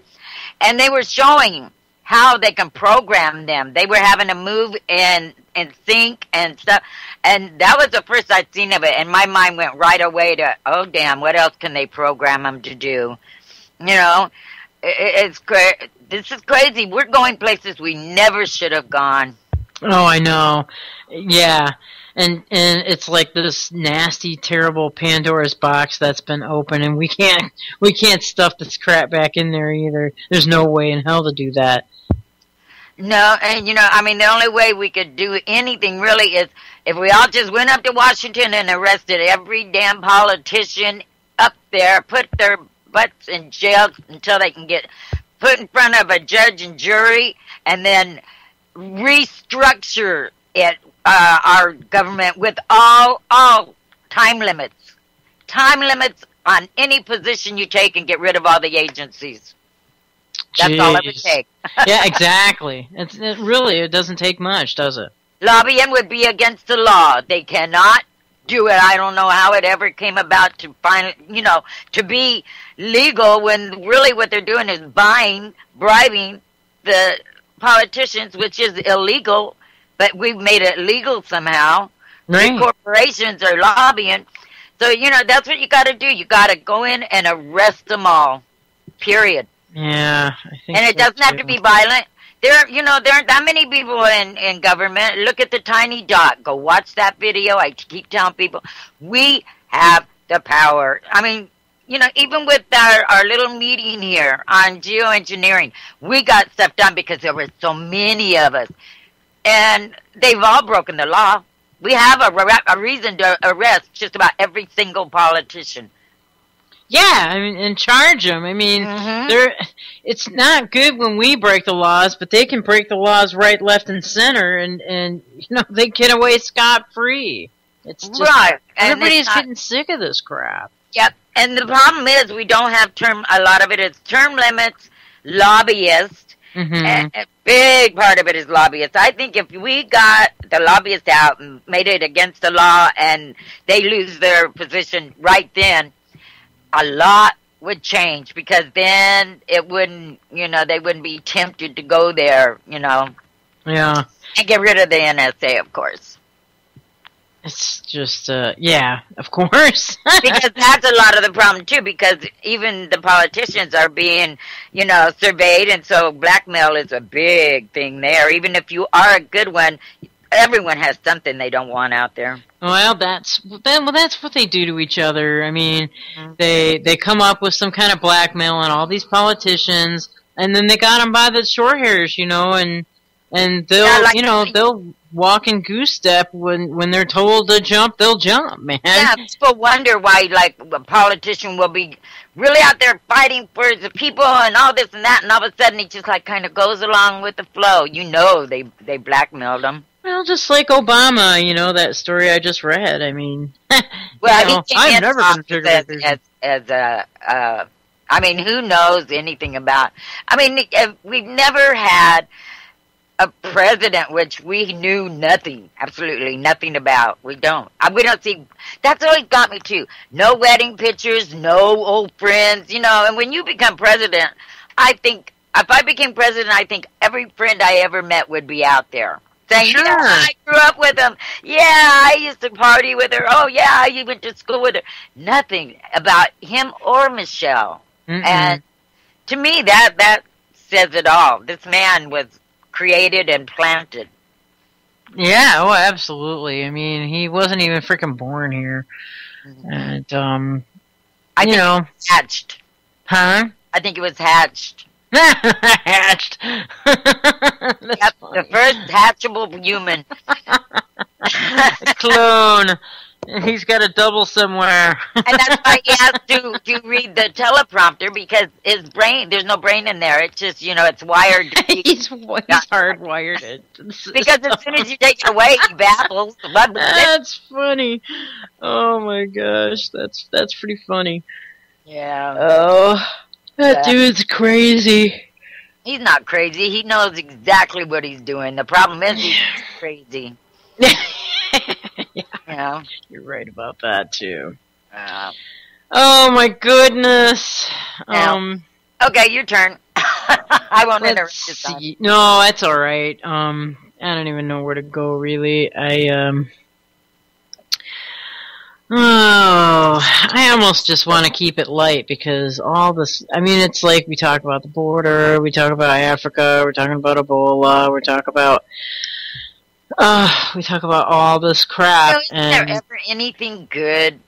A: And they were showing how they can program them. They were having to move and sync and stuff. And that was the first I'd seen of it. And my mind went right away to, oh, damn, what else can they program them to do? It's great. This is crazy. We're going places we never should have gone.
B: Oh, I know. Yeah. And it's like this nasty, terrible Pandora's box that's been opened, and we can't stuff this crap back in there either. There's no way in hell to do that.
A: No, and the only way we could do anything really is if we all just went up to Washington and arrested every damn politician up there, put their butts in jail until they can get put in front of a judge and jury, and then restructure it, our government with all time limits on any position you take, and get rid of all the agencies. That's
B: Jeez.
A: all it would take.
B: Yeah, exactly. It doesn't take much, does it?
A: Lobbying would be against the law. They cannot do it. I don't know how it ever came about to to be legal when really what they're doing is bribing the politicians, which is illegal, but we've made it legal somehow.
B: Right.
A: The corporations are lobbying. So, that's what you got to do. You got to go in and arrest them all. Period.
B: Yeah, I think.
A: And it doesn't have to be violent. There aren't that many people in government. Look at the tiny dot. Go watch that video. I keep telling people, we have the power. I mean, even with our little meeting here on geoengineering, we got stuff done because there were so many of us. And they've all broken the law. We have a reason to arrest just about every single politician.
B: Yeah, I mean, and charge them. I mean, it's not good when we break the laws, but they can break the laws right, left, and center, and they get away scot-free. It's just,
A: right.
B: Everybody's getting sick of this crap.
A: Yep, and the problem is we don't have a lot of it is term limits, lobbyists, and a big part of it is lobbyists. I think if we got the lobbyists out and made it against the law and they lose their position right then, a lot would change, because then it wouldn't, they wouldn't be tempted to go there,
B: Yeah.
A: And get rid of the NSA, of course.
B: It's just, yeah, of course.
A: Because that's a lot of the problem, too, because even the politicians are being, surveyed, and so blackmail is a big thing there. Even if you are a good one, everyone has something they don't want out there.
B: Well, that's what they do to each other. I mean, they come up with some kind of blackmail on all these politicians, and then they got them by the short hairs, and they'll they'll walk in goose step when they're told to jump, they'll jump, man.
A: Yeah, people wonder why a politician will be really out there fighting for the people and all this and that, and all of a sudden he just kind of goes along with the flow. They blackmailed him.
B: Well, just like Obama, that story I just read. I mean,
A: well,
B: I've never been triggered
A: I mean, who knows anything about? I mean, we've never had a president which we knew nothing, absolutely nothing about. We don't see. That's always got me too. No wedding pictures, no old friends, And when you become president, I think if I became president, I think every friend I ever met would be out there. Saying,
B: sure.
A: Yeah, I grew up with him. Yeah, I used to party with her. Oh, yeah, I went to school with her. Nothing about him or Michelle. And to me, that says it all. This man was created and planted.
B: Yeah, oh, absolutely. I mean, he wasn't even freaking born here. And,
A: I
B: you
A: think
B: know.
A: it was hatched.
B: Huh?
A: I think it was hatched.
B: Hatched.
A: Yep, the first hatchable human.
B: A clone. He's got a double somewhere.
A: And that's why he has to read the teleprompter, because his brain, there's no brain in there. It's just, it's wired.
B: he's hardwired it.
A: Because as soon as you take it away, he babbles.
B: That's funny. Oh my gosh, that's pretty funny.
A: Yeah.
B: Oh, that dude's crazy.
A: He's not crazy. He knows exactly what he's doing. The problem is he's crazy.
B: Yeah. You're right about that too. Oh my goodness.
A: Okay, your turn. I won't interrupt this time.
B: No, that's all right. I don't even know where to go really. I almost just want to keep it light, because all this, I mean, it's like we talk about the border, we talk about Africa, we're talking about Ebola, we talk about all this crap.
A: Is there ever anything good?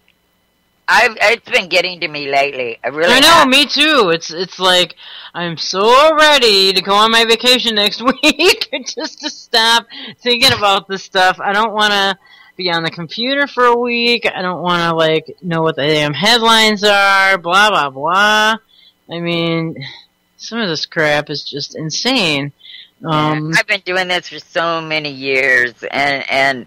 A: It's been getting to me lately. I
B: know, me too. It's like, I'm so ready to go on my vacation next week just to stop thinking about this stuff. I don't want to be on the computer for a week. I don't want to, know what the damn headlines are, blah, blah, blah. I mean, some of this crap is just insane.
A: I've been doing this for so many years, and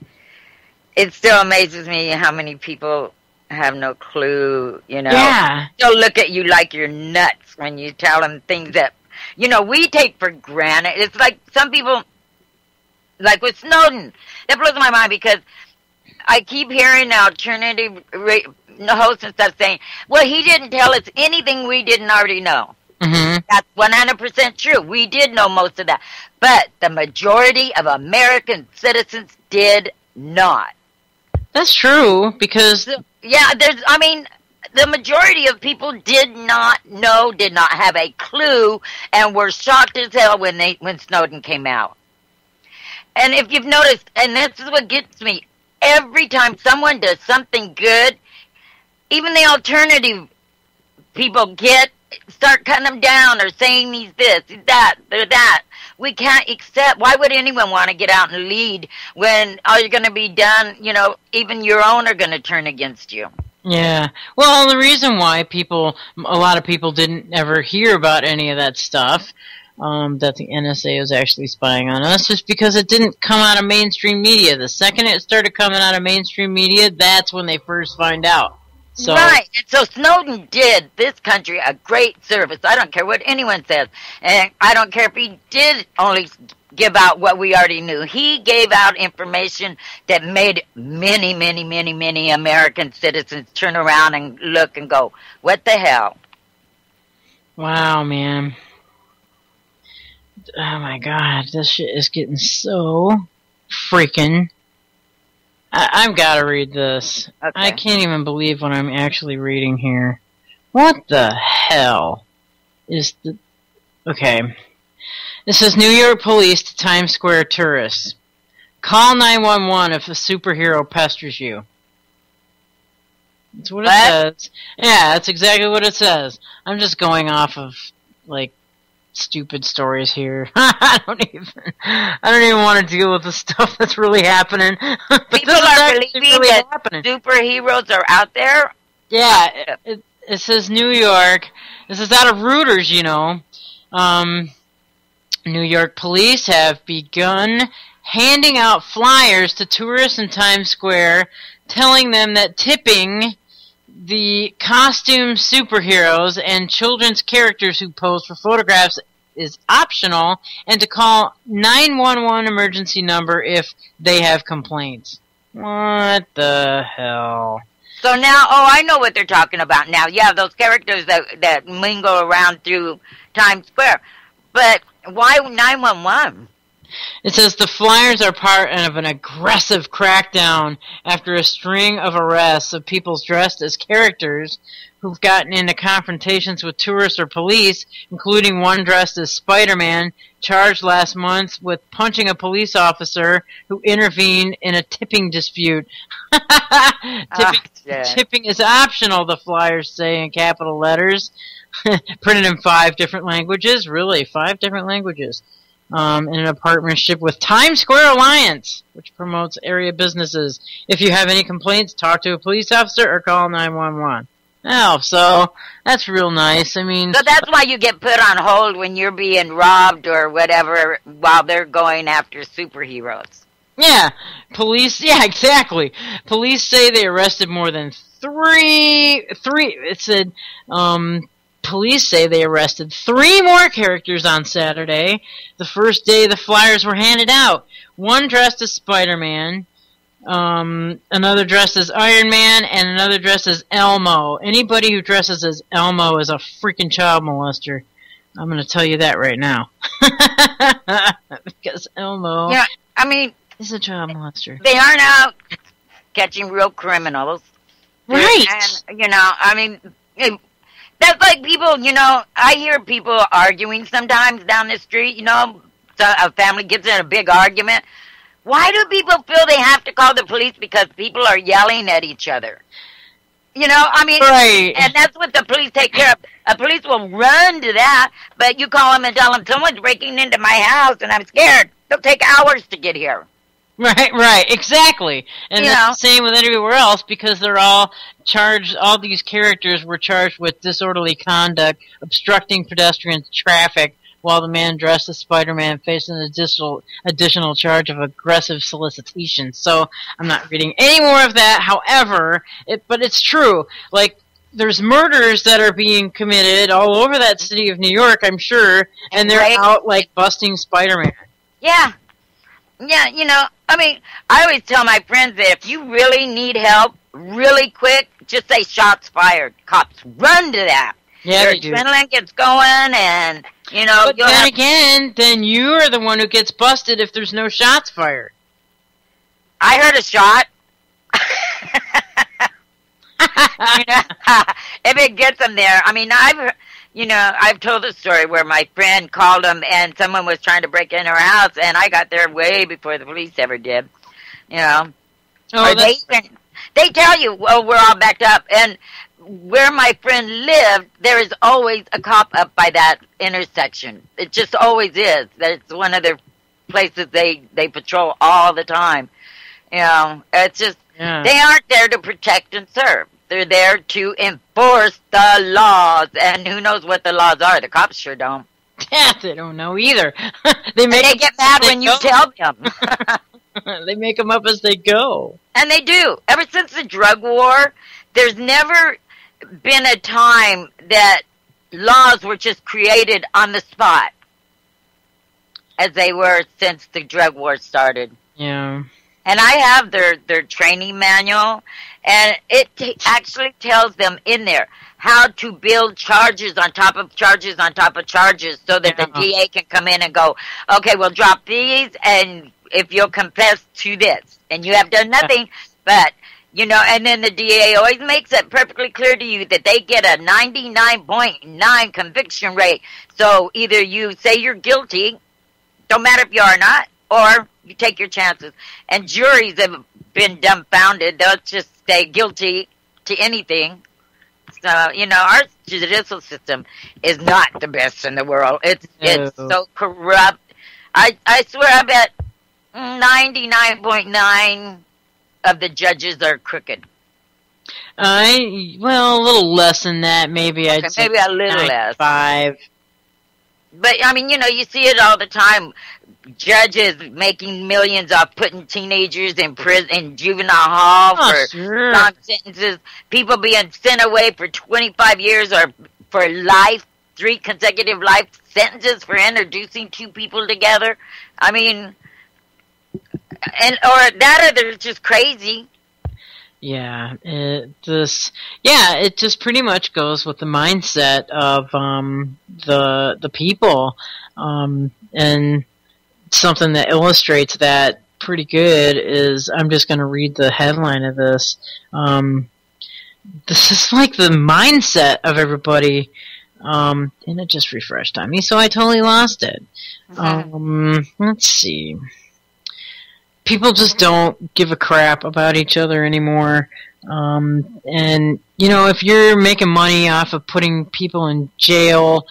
A: it still amazes me how many people have no clue,
B: Yeah.
A: They'll look at you like you're nuts when you tell them things that, we take for granted. It's like some people, like with Snowden, that blows my mind, because I keep hearing alternative hosts and stuff saying, well, he didn't tell us anything we didn't already know.
B: Mm-hmm.
A: That's 100% true. We did know most of that. But the majority of American citizens did not.
B: That's true, because...
A: Yeah, the majority of people did not know, did not have a clue, and were shocked as hell when Snowden came out. And if you've noticed, and this is what gets me, every time someone does something good, even the alternative people start cutting them down, or saying these this, that, they're that. We can't accept. Why would anyone want to get out and lead when all you're going to be done, even your own are going to turn against you?
B: Yeah. Well, the reason why a lot of people didn't ever hear about any of that stuff, that the NSA was actually spying on us, is because it didn't come out of mainstream media. The second it started coming out of mainstream media, that's when they first find out. So,
A: right, and so Snowden did this country a great service. I don't care what anyone says, and I don't care if he did only give out what we already knew. He gave out information that made many, many, many, many American citizens turn around and look and go, what the hell?
B: Wow, man. Oh my God, this shit is getting so freaking... I've got to read this. Okay. I can't even believe what I'm actually reading here. What the hell is the... Okay. It says, New York police to Times Square tourists. Call 911 if a superhero pesters you. That's what it says. Yeah, that's exactly what it says. I'm just going off of, stupid stories here. I don't even want to deal with the stuff that's really happening.
A: People are believing that superheroes are out there?
B: Yeah, it says New York. This is out of Reuters, New York police have begun handing out flyers to tourists in Times Square, telling them that tipping the costume superheroes and children's characters who pose for photographs is optional, and to call 911 emergency number if they have complaints. What the hell?
A: So now, I know what they're talking about now. Yeah, those characters that mingle around through Times Square. But why 911?
B: It says the flyers are part of an aggressive crackdown after a string of arrests of people dressed as characters who've gotten into confrontations with tourists or police, including one dressed as Spider-Man, charged last month with punching a police officer who intervened in a tipping dispute. Tipping is optional, the flyers say in capital letters. Printed in 5 different languages. Really, 5 different languages. In a partnership with Times Square Alliance, which promotes area businesses. If you have any complaints, talk to a police officer or call 911. Oh, so that's real nice. I mean,
A: so that's why you get put on hold when you're being robbed or whatever while they're going after superheroes.
B: Yeah, police. Yeah, exactly. Police say they arrested more than three. It said. Police say they arrested 3 more characters on Saturday, the first day the flyers were handed out. One dressed as Spider-Man, another dressed as Iron Man, and another dressed as Elmo. Anybody who dresses as Elmo is a freaking child molester. I'm going to tell you that right now. Because Elmo is a child molester.
A: They aren't out catching real criminals.
B: Right.
A: And, that's like people, I hear people arguing sometimes down the street, so a family gets in a big argument. Why do people feel they have to call the police because people are yelling at each other?
B: Right.
A: And that's what the police take care of. A police will run to that, but you call them and tell them someone's breaking into my house and I'm scared. They'll take hours to get here.
B: Right, exactly. And that's the same with everywhere else because they're all charged, all these characters were charged with disorderly conduct, obstructing pedestrian traffic, while the man dressed as Spider-Man faced an additional charge of aggressive solicitation. So I'm not reading any more of that. However, but it's true. Like, there's murders that are being committed all over that city of New York, I'm sure, and they're out, like, busting Spider-Man.
A: Yeah. Yeah, I always tell my friends that if you really need help, really quick, just say shots fired. Cops run to that.
B: Yeah,
A: Their
B: they do.
A: adrenaline gets going, and,
B: But then you are the one who gets busted if there's no shots fired.
A: I heard a shot. If it gets them there. I've told a story where my friend called them and someone was trying to break into her house, and I got there way before the police ever did. Or they tell you, well, we're all backed up. And where my friend lived, there is always a cop up by that intersection. It just always is. It's one of their places they patrol all the time. It's just, They aren't there to protect and serve. They're there to enforce the laws, and who knows what the laws are? The cops sure don't.
B: Yeah, they don't know either.
A: They get mad when you tell them.
B: They make them up as they go.
A: And they do. Ever since the drug war, there's never been a time that laws were just created on the spot as they were since the drug war started.
B: Yeah.
A: And I have their training manual, and it actually tells them in there how to build charges on top of charges on top of charges so that the DA can come in and go, okay, we'll drop these, and if you'll confess to this, and you have done nothing, but, and then the DA always makes it perfectly clear to you that they get a 99.9 conviction rate. So either you say you're guilty, don't matter if you are or not, or you take your chances. And juries have been dumbfounded. They'll just say guilty to anything. So, our judicial system is not the best in the world. It's so corrupt. I swear, I bet 99.9 of the judges are crooked.
B: A little less than that, maybe. I'd say
A: maybe a little less.
B: 5.
A: But, you see it all the time. Judges making millions off putting teenagers in prison, in juvenile hall for long sentences. People being sent away for 25 years or for life, 3 consecutive life sentences for introducing 2 people together. Or they're just crazy.
B: Yeah, it just pretty much goes with the mindset of the people, and something that illustrates that pretty good is, I'm just going to read the headline of this. this is like the mindset of everybody. And it just refreshed on me, so I totally lost it. Let's see. People just don't give a crap about each other anymore. And, you know, if you're making money off of putting people in jail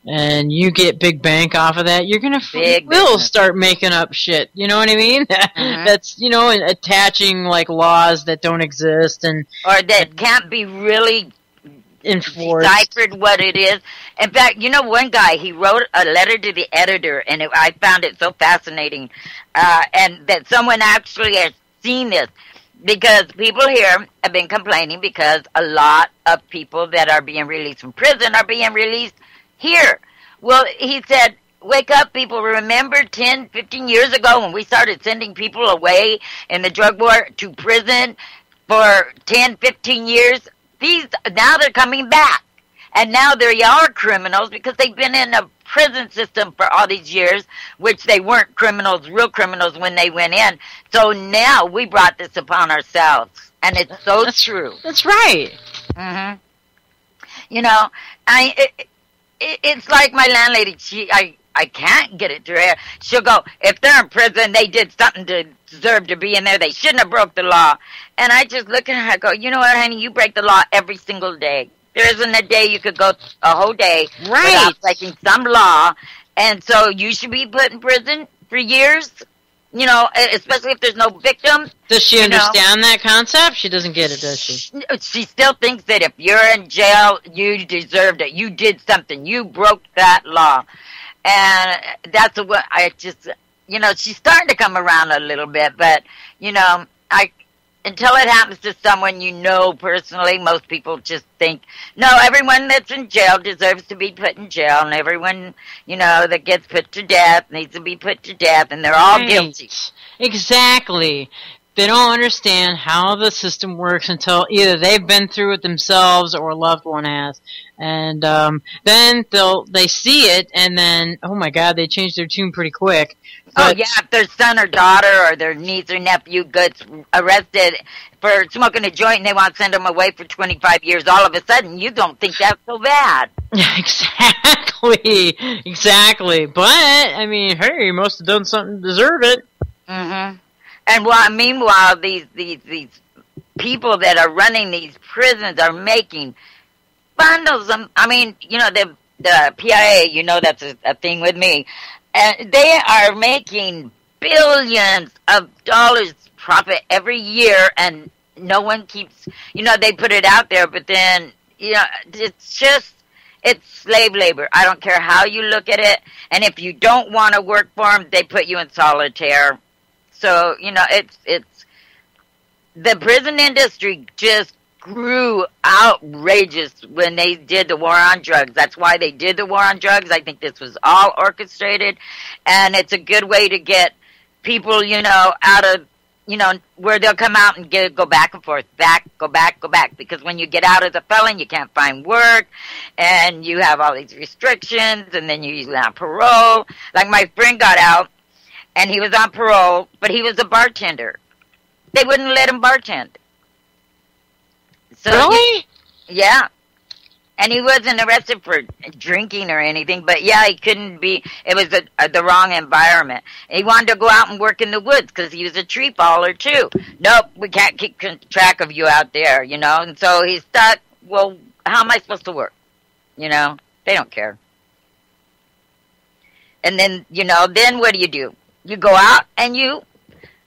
B: and you get big bank off of that, you're going to start making up shit. You know what I mean? That's, you know, and attaching, like, laws that don't exist. Or
A: that can't be really
B: enforced.
A: Deciphered what it is. In fact, you know, one guy, he wrote a letter to the editor, and I found it so fascinating, and that someone actually has seen this, because people here have been complaining because a lot of people that are being released from prison are being released here. Well, he said, wake up, people. Remember 10, 15 years ago when we started sending people away in the drug war to prison for 10, 15 years? Now they're coming back. And now they are criminals because they've been in a prison system for all these years, which they weren't criminals, real criminals, when they went in. So now we brought this upon ourselves. And it's so true.
B: That's right.
A: You know, it's like my landlady. I can't get it to her. She'll go, if they're in prison, they did something to deserve to be in there. They shouldn't have broke the law. And I just look at her and I go, you know what, honey? You break the law every single day. There isn't a day you could go a whole day without breaking some law. And so you should be put in prison for years, you know, especially if there's no victim.
B: Does she understand that concept? She doesn't get it, does she?
A: She still thinks that if you're in jail, you deserved it. You did something. You broke that law. And that's what I just, you know, she's starting to come around a little bit, but, you know, until it happens to someone you know personally, most people just think, no, everyone that's in jail deserves to be put in jail, and everyone, you know, that gets put to death needs to be put to death, and they're all guilty.
B: Exactly. They don't understand how the system works until either they've been through it themselves or a loved one has. And then they see it, and then, oh my God, they change their tune pretty quick. But,
A: if their son or daughter or their niece or nephew gets arrested for smoking a joint and they want to send them away for 25 years, all of a sudden you don't think that's so bad.
B: Exactly. But, I mean, hey, you must have done something to deserve it.
A: And meanwhile, these people that are running these prisons are making bundles of, I mean, you know, the PIA, you know, that's a thing with me. And they are making billions of dollars profit every year, and no one keeps, you know, they put it out there, but then, you know, it's slave labor. I don't care how you look at it. And if you don't want to work for them, they put you in solitaire. So, you know, it's the prison industry just grew outrageous when they did the war on drugs. That's why they did the war on drugs. I think this was all orchestrated, and it's a good way to get people, you know, out of, you know, where they'll come out and go back and forth, go back, because when you get out as a felon, you can't find work, and you have all these restrictions, and then you're usually on parole. Like my friend got out, and he was on parole, but he was a bartender. They wouldn't let him bartend. So
B: really?
A: Yeah. And he wasn't arrested for drinking or anything, but yeah, he couldn't be, it was the wrong environment. He wanted to go out and work in the woods because he was a tree faller too. Nope, we can't keep track of you out there, you know, and so he's stuck. Well, how am I supposed to work? You know, they don't care. And then, you know, then what do? You go out and you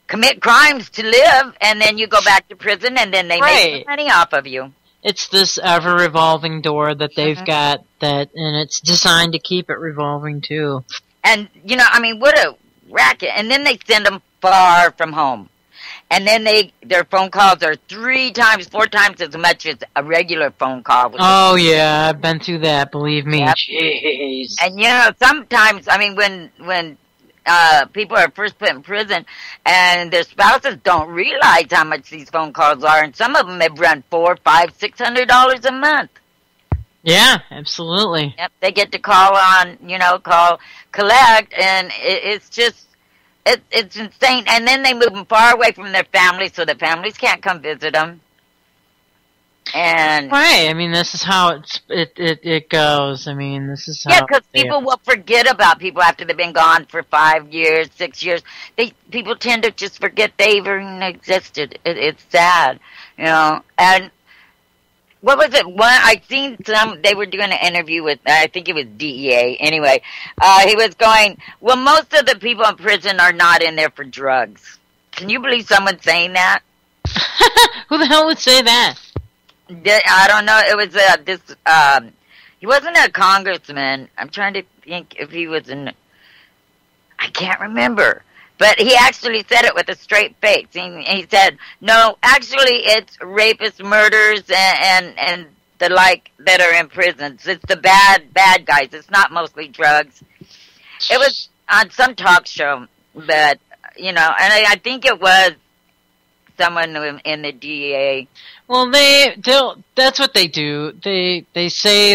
A: commit crimes to live, and then you go back to prison, and then they make money off of you.
B: It's this ever-revolving door that they've got, and it's designed to keep it revolving, too.
A: And, you know, I mean, what a racket. And then they send them far from home. And then their phone calls are 3 times, 4 times as much as a regular phone call.
B: Oh, yeah, I've been through that, believe me. Yep. Jeez.
A: And, you know, sometimes, I mean, when people are first put in prison and their spouses don't realize how much these phone calls are, and some of them have run $400, $500, $600 a month.
B: Yeah, absolutely.
A: Yep, they get to call on, you know, collect, and it's just, it's insane. And then they move them far away from their families, so the families can't come visit them. And
B: right, I mean, this is how it goes. I mean, this is how.
A: yeah, because people will forget about people after they've been gone for 5 years, 6 years. People tend to just forget they even existed. It's sad, you know. And what was it? I seen they were doing an interview with, I think it was DEA. Anyway, he was going, well, most of the people in prison are not in there for drugs. Can you believe someone saying that?
B: Who the hell would say that?
A: I don't know. It was he wasn't a congressman. I'm trying to think if he was I can't remember. But he actually said it with a straight face. He said, no, actually it's rapists, murders, and the like that are in prisons. It's the bad guys. It's not mostly drugs. It was on some talk show that, you know, and I think it was someone in the DEA.
B: Well, that's what they do. They say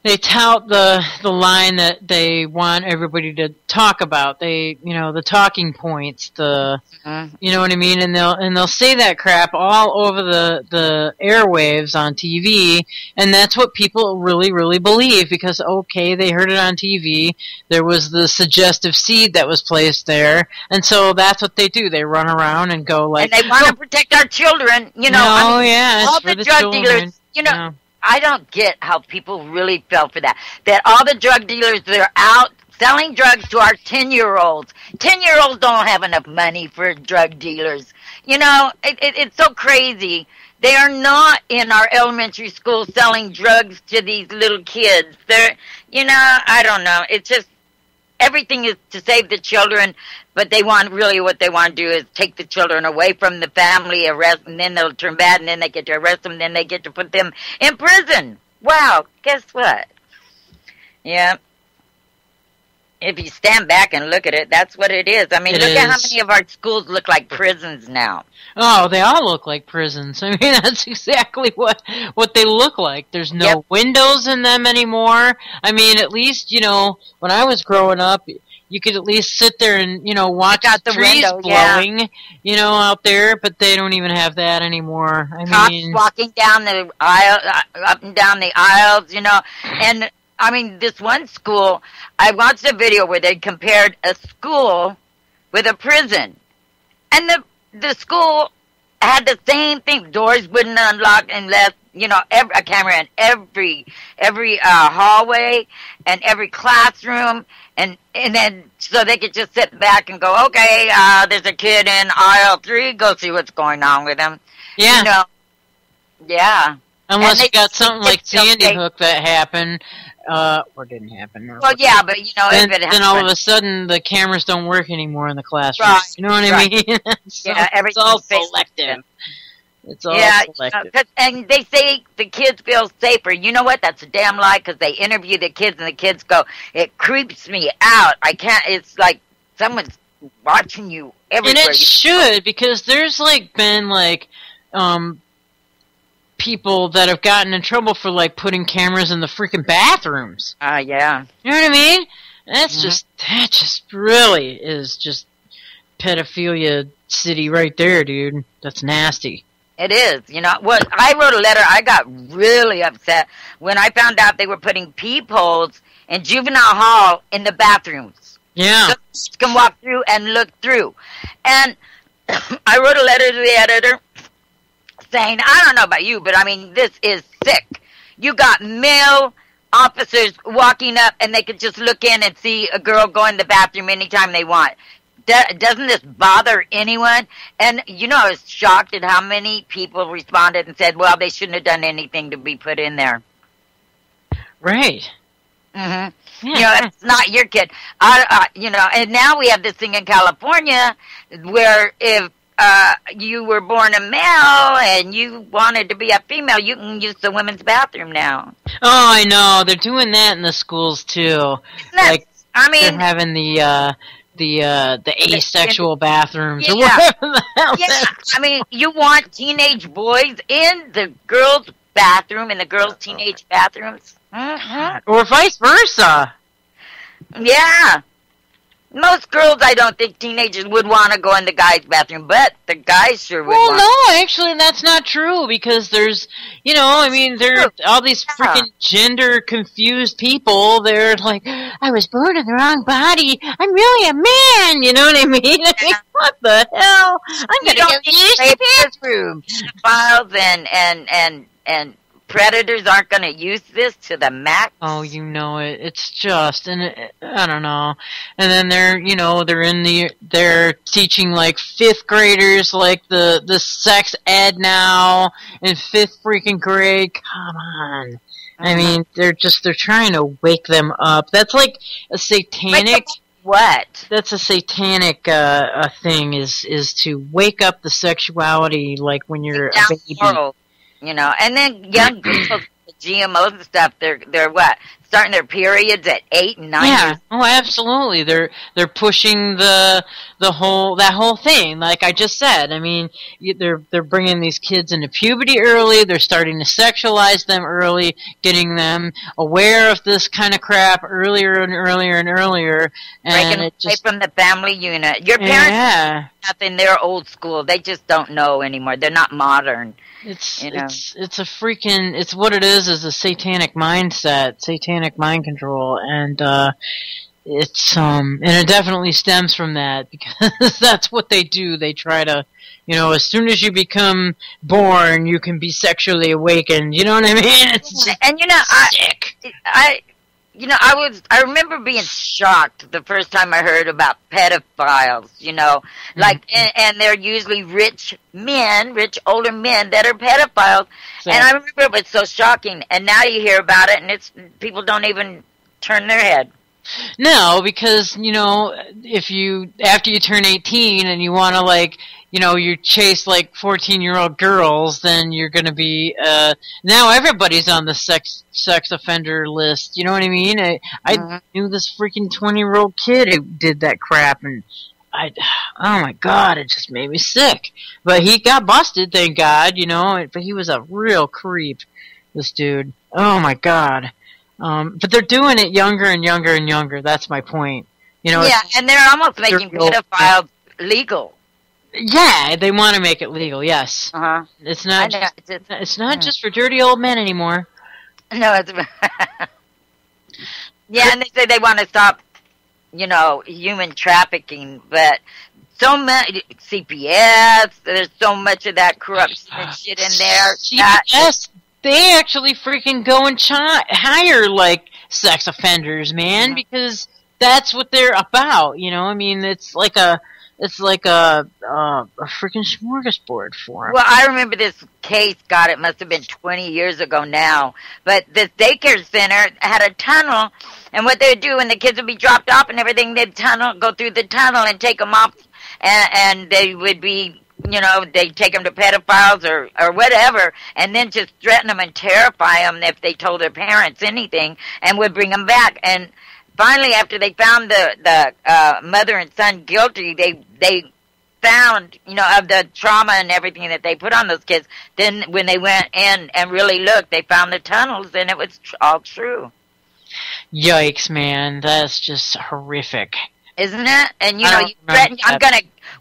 B: they tout the line that they want everybody to talk about. They, you know, the talking points, you know what I mean? And they'll say that crap all over the airwaves on TV, and that's what people really, really believe, because, okay, they heard it on TV, there was the suggestive seed that was placed there, and so that's what they do. They run around and go like...
A: And they want to protect our children, you know.
B: Oh, yeah,
A: all the drug dealers, you know...
B: Yeah.
A: I don't get how people really fell for that. That all the drug dealers that are out selling drugs to our 10-year-olds. 10-year-olds don't have enough money for drug dealers. You know, it's so crazy. They are not in our elementary school selling drugs to these little kids. They're, you know, I don't know. It's just, everything is to save the children, but what they want to do is take the children away from the family, arrest, and then they'll turn bad, and then they get to arrest them, and then they get to put them in prison. Wow, guess what? Yeah. If you stand back and look at it, that's what it is. I mean, look at how many of our schools look like prisons now.
B: Oh, they all look like prisons. I mean, that's exactly what they look like. There's no windows in them anymore. I mean, at least, you know, when I was growing up, you could at least sit there and, you know, watch the trees blowing, you know, out there, but they don't even have that anymore. I mean,
A: walking down the aisle, up and down the aisles, you know, and I mean, this one school, I watched a video where they compared a school with a prison, and the school had the same thing. Doors wouldn't unlock unless, you know, a camera in every hallway and every classroom, and then so they could just sit back and go, okay, there's a kid in aisle 3, go see what's going on with him.
B: Yeah.
A: You know, yeah.
B: Unless you got something like Sandy Hook that happened, or didn't happen.
A: Well, yeah, but, you know, if it happened.
B: Then all of a sudden the cameras don't work anymore in the classroom.
A: Right,
B: you know what I mean? It's all selective. It's all selective.
A: And they say the kids feel safer. You know what? That's a damn lie, because they interview the kids, and the kids go, it creeps me out. I can't, it's like someone's watching you everywhere.
B: And it should, because there's, like, been, like, people that have gotten in trouble for, like, putting cameras in the freaking bathrooms.
A: Yeah.
B: You know what I mean? That just really is just pedophilia city right there, dude. That's nasty.
A: It is. You know, well, I wrote a letter. I got really upset when I found out they were putting peepholes in juvenile hall in the bathrooms.
B: Yeah.
A: So you can walk through and look through. And I wrote a letter to the editor saying, I don't know about you, but I mean, this is sick. You got male officers walking up, and they could just look in and see a girl go in the bathroom anytime they want. Doesn't this bother anyone? And, you know, I was shocked at how many people responded and said, well, they shouldn't have done anything to be put in there.
B: Right.
A: Mm-hmm. Yeah. You know, it's not your kid. You know, and now we have this thing in California where if you were born a male and you wanted to be a female, you can use the women's bathroom now.
B: Oh, I know. They're doing that in the schools, too. Like,
A: I mean,
B: they're having the asexual bathrooms or whatever the hell.
A: Yeah, I mean, you want teenage boys in the girls' bathroom, in the girls' teenage bathrooms? Mm-hmm.
B: Or vice versa.
A: Yeah. Most girls, I don't think teenagers would want to go in the guy's bathroom, but the guys sure would
B: Well,
A: want.
B: no, actually, that's not true because there's, you know, I mean, there are all these freaking gender confused people. They're like, I was born in the wrong body. I'm really a man. You know what I mean? I mean, what the hell? I'm gonna go use the bathroom.
A: Files and predators aren't going to use this to the max.
B: Oh, you know it. It's just, and I don't know. And then they're, you know, they're teaching like 5th graders like the sex ed now in 5th freaking grade. Come on. I mean, they're trying to wake them up. That's like a satanic.
A: What?
B: That's a satanic thing. Is to wake up the sexuality like when you're a baby.
A: World. You know, and then young girls, the GMOs and stuff, they're what? Starting their periods at 8 and 9 years.
B: Oh, absolutely. They're pushing that whole thing, like I just said. I mean, they're bringing these kids into puberty early. They're starting to sexualize them early, getting them aware of this kind of crap earlier and earlier and earlier. And
A: breaking away from the family unit. Your parents, nothing. They're old school. They just don't know anymore. They're not modern.
B: It's a freaking, it's what it is a satanic mindset, satanic mind control, and and it definitely stems from that, because that's what they do. They try to, you know, as soon as you become born, you can be sexually awakened. You know what I mean? It's just
A: and you know,
B: sick.
A: I remember being shocked the first time I heard about pedophiles, you know, like, and they're usually rich older men that are pedophiles. So, and I remember it was so shocking. And now you hear about it and people don't even turn their head.
B: No, because, you know, after you turn 18 and you want to, like, you know, you chase like 14-year-old girls, then you're going to be, now everybody's on the sex offender list. You know what I mean? I knew this freaking 20-year-old kid who did that crap, and oh my God, it just made me sick. But he got busted, thank God, you know, but he was a real creep, this dude. Oh my God. But they're doing it younger and younger and younger. That's my point. You know,
A: yeah, and they're almost making pedophiles legal.
B: Yeah, they want to make it legal. Yes.
A: It's
B: not. It's not just for dirty old men anymore.
A: No, it's. Yeah, and they say they want to stop, you know, human trafficking, but so much CPS. There's so much of that corruption and shit in there.
B: CPS. They actually freaking go and hire like sex offenders, man, because that's what they're about. You know, I mean, it's like a freaking smorgasbord for them.
A: Well, I remember this case, God, it must have been 20 years ago now, but this daycare center had a tunnel, and what they would do when the kids would be dropped off and everything, they'd go through the tunnel and take them off, and they would be, you know, they'd take them to pedophiles or whatever, and then just threaten them and terrify them if they told their parents anything, and would bring them back. And finally, after they found the mother and son guilty, they found, you know, of the trauma and everything that they put on those kids. Then when they went in and really looked, they found the tunnels, and it was all true.
B: Yikes, man. That's just horrific.
A: Isn't it? And, you know, you threaten,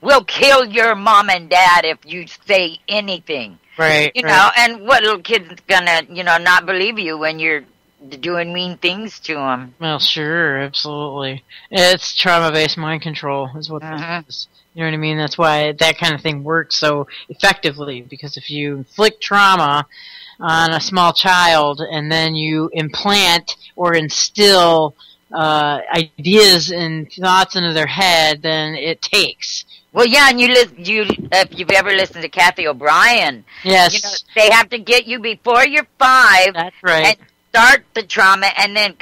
A: we'll kill your mom and dad if you say anything.
B: Right.
A: You know, and what little kid's gonna, you know, not believe you when you're doing mean things to them?
B: Well, sure, absolutely. It's trauma-based mind control is what this is. You know what I mean? That's why that kind of thing works so effectively, because if you inflict trauma on a small child and then you implant or instill ideas and thoughts into their head, then it takes.
A: Well, yeah, and if you've ever listened to Kathy O'Brien,
B: yes,
A: you know, they have to get you before you're 5.
B: That's right.
A: And start the trauma, and then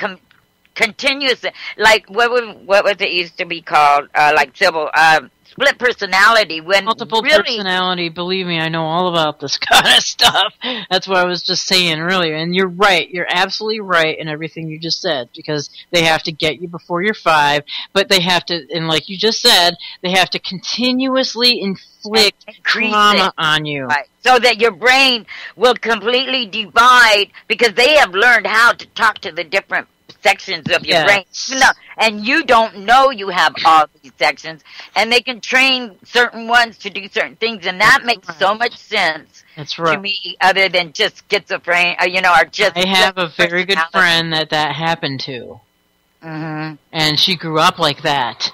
A: continuously, like what was it used to be called, like split personality, when
B: multiple personality. Believe me, I know all about this kind of stuff. That's what I was just saying earlier. And you're right. You're absolutely right in everything you just said, because they have to get you before you're 5, but they have to, and like you just said, they have to continuously inflict trauma on you.
A: Right. So that your brain will completely divide, because they have learned how to talk to the different sections of your
B: Yes.
A: brain. And you don't know you have all these sections, and they can train certain ones to do certain things, and that makes so much sense
B: That's right.
A: to me, other than just schizophrenia, or just...
B: I have a very good friend that happened to.
A: Mm-hmm.
B: And she grew up like that.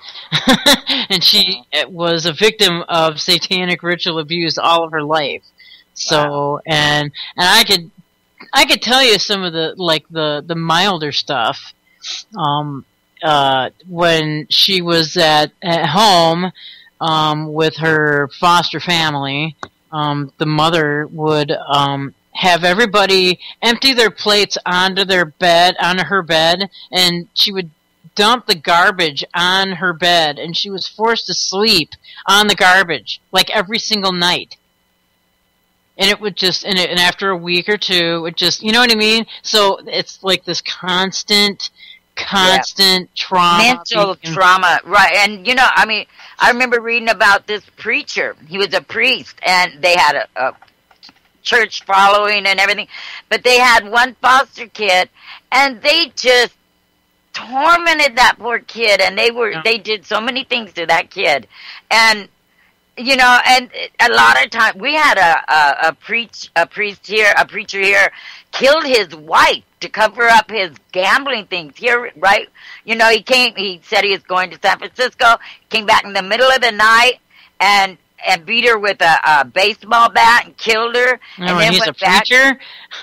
B: And she was a victim of satanic ritual abuse all of her life. So, and I could tell you some of the milder stuff. When she was at home, with her foster family, the mother would, have everybody empty their plates onto her bed, and she would dump the garbage on her bed, and she was forced to sleep on the garbage, like every single night. And it would just, and after a week or two, it just, you know what I mean? So it's like this constant trauma.
A: Mental trauma, right. And, I remember reading about this preacher. He was a priest, and they had a church following and everything, but they had one foster kid, and they just tormented that poor kid, and they did so many things to that kid. And and a lot of times we had a preacher here killed his wife to cover up his gambling things here, right? He said he was going to San Francisco, came back in the middle of the night and beat her with a baseball bat and killed her. And then
B: he's
A: went
B: a preacher?
A: Back.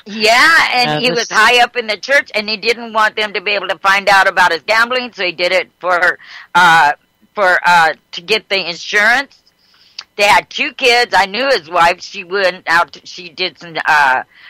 A: Yeah, and he was high up in the church, and he didn't want them to be able to find out about his gambling, so he did it to get the insurance. They had 2 kids. I knew his wife. She went out. She did some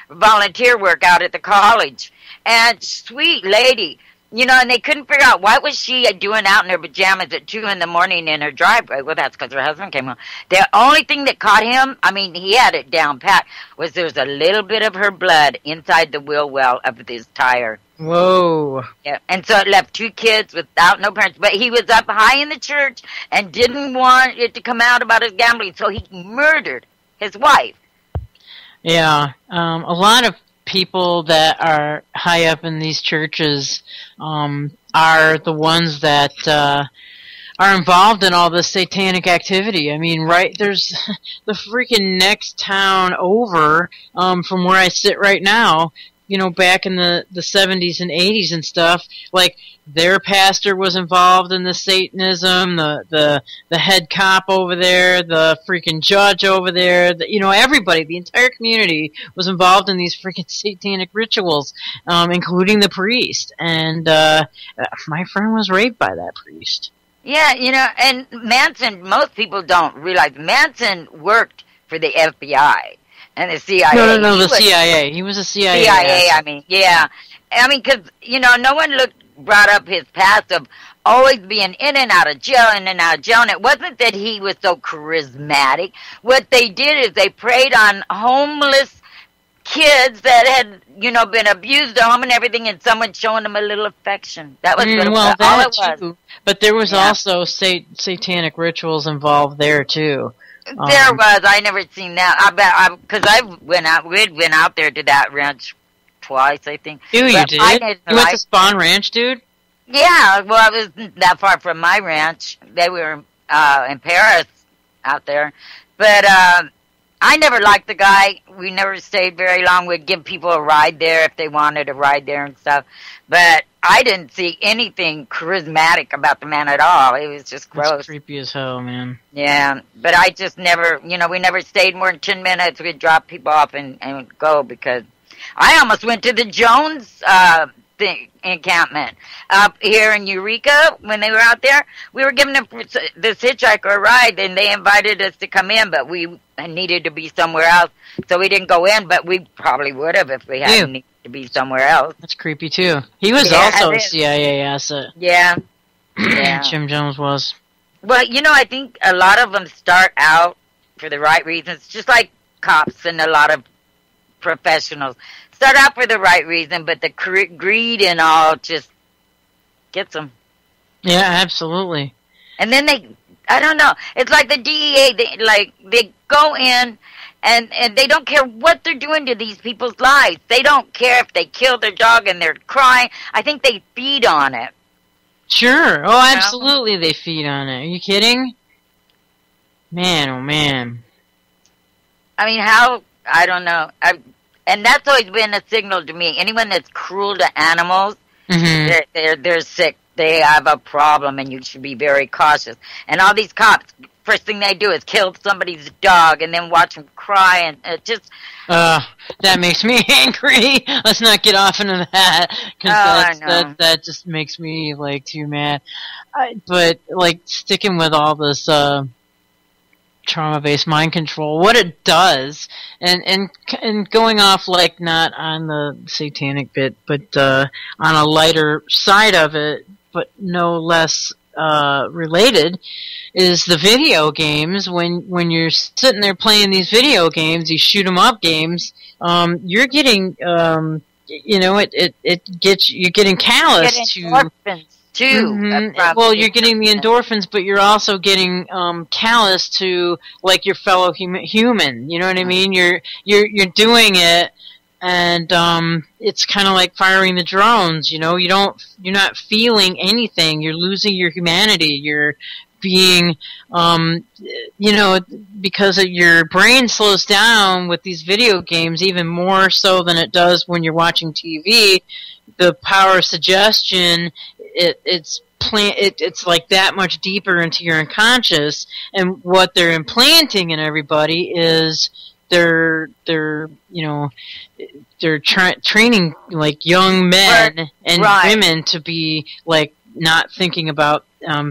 A: volunteer work out at the college, and sweet lady. And they couldn't figure out why was she doing out in her pajamas at 2 in the morning in her driveway. Well, that's because her husband came home. The only thing that caught him, he had it down pat, was there was a little bit of her blood inside the wheel well of this tire.
B: Whoa.
A: Yeah, and so it left 2 kids without no parents. But he was up high in the church and didn't want it to come out about his gambling, so he murdered his wife.
B: Yeah, a lot of people that are high up in these churches are the ones that are involved in all this satanic activity. Right, there's the freaking next town over from where I sit right now, back in the 70s and 80s and stuff, like their pastor was involved in the Satanism, the head cop over there, the freaking judge over there, everybody, the entire community was involved in these freaking satanic rituals, including the priest. And my friend was raped by that priest.
A: Yeah, and Manson, most people don't realize, Manson worked for the FBI. And the CIA.
B: No, the CIA. He was a CIA.
A: Yeah. Because, no one brought up his past of always being in and out of jail, and it wasn't that he was so charismatic. What they did is they preyed on homeless kids that had, been abused at home and everything, and someone showing them a little affection. That was all it was.
B: Too. But there was also satanic rituals involved there, too.
A: There was. I never seen that. Because we'd went out there to that ranch twice, I think.
B: You did? You went to Spawn Ranch, dude?
A: Yeah, well, it wasn't that far from my ranch. They were in Paris out there. But I never liked the guy. We never stayed very long. We'd give people a ride there if they wanted a ride there and stuff. But I didn't see anything charismatic about the man at all. It was just gross.
B: That's creepy as hell, man.
A: Yeah, but I just never, we never stayed more than 10 minutes. We'd drop people off and go, because I almost went to the Jones encampment up here in Eureka when they were out there. We were giving them this hitchhiker a ride, and they invited us to come in, but we needed to be somewhere else, so we didn't go in, but we probably would have if we hadn't needed to be somewhere else.
B: That's creepy, too. He was also a CIA asset.
A: Yeah.
B: Jim Jones was.
A: Well, I think a lot of them start out for the right reasons, just like cops and a lot of professionals. Start out for the right reason, but the greed and all just gets them.
B: Yeah, absolutely.
A: And then I don't know, it's like the DEA, they go in and they don't care what they're doing to these people's lives. They don't care if they kill their dog and they're crying. I think they feed on it.
B: Sure. Oh, absolutely, they feed on it. Are you kidding? Man, oh man.
A: I mean, how? I don't know. And that's always been a signal to me. Anyone that's cruel to animals, they're sick. They have a problem, and you should be very cautious. And all these cops, first thing they do is kill somebody's dog, and then watch them cry, and it just.
B: That makes me angry. Let's not get off into that, because that just makes me like too mad. But like sticking with all this trauma-based mind control, what it does, and going off like not on the satanic bit, but on a lighter side of it, but no less related, is the video games. When you're sitting there playing these video games, these shoot 'em up games, you're getting you're getting callous to
A: endorphins too.
B: Well, you're getting the endorphins, but you're also getting callous to like your fellow human. You know what I mean? You're doing it. And it's kind of like firing the drones, you know. You're not feeling anything. You're losing your humanity. You're being, because your brain slows down with these video games even more so than it does when you're watching TV. The power of suggestion, it's like that much deeper into your unconscious, and what they're implanting in everybody is they're training like young men and women to be like not thinking about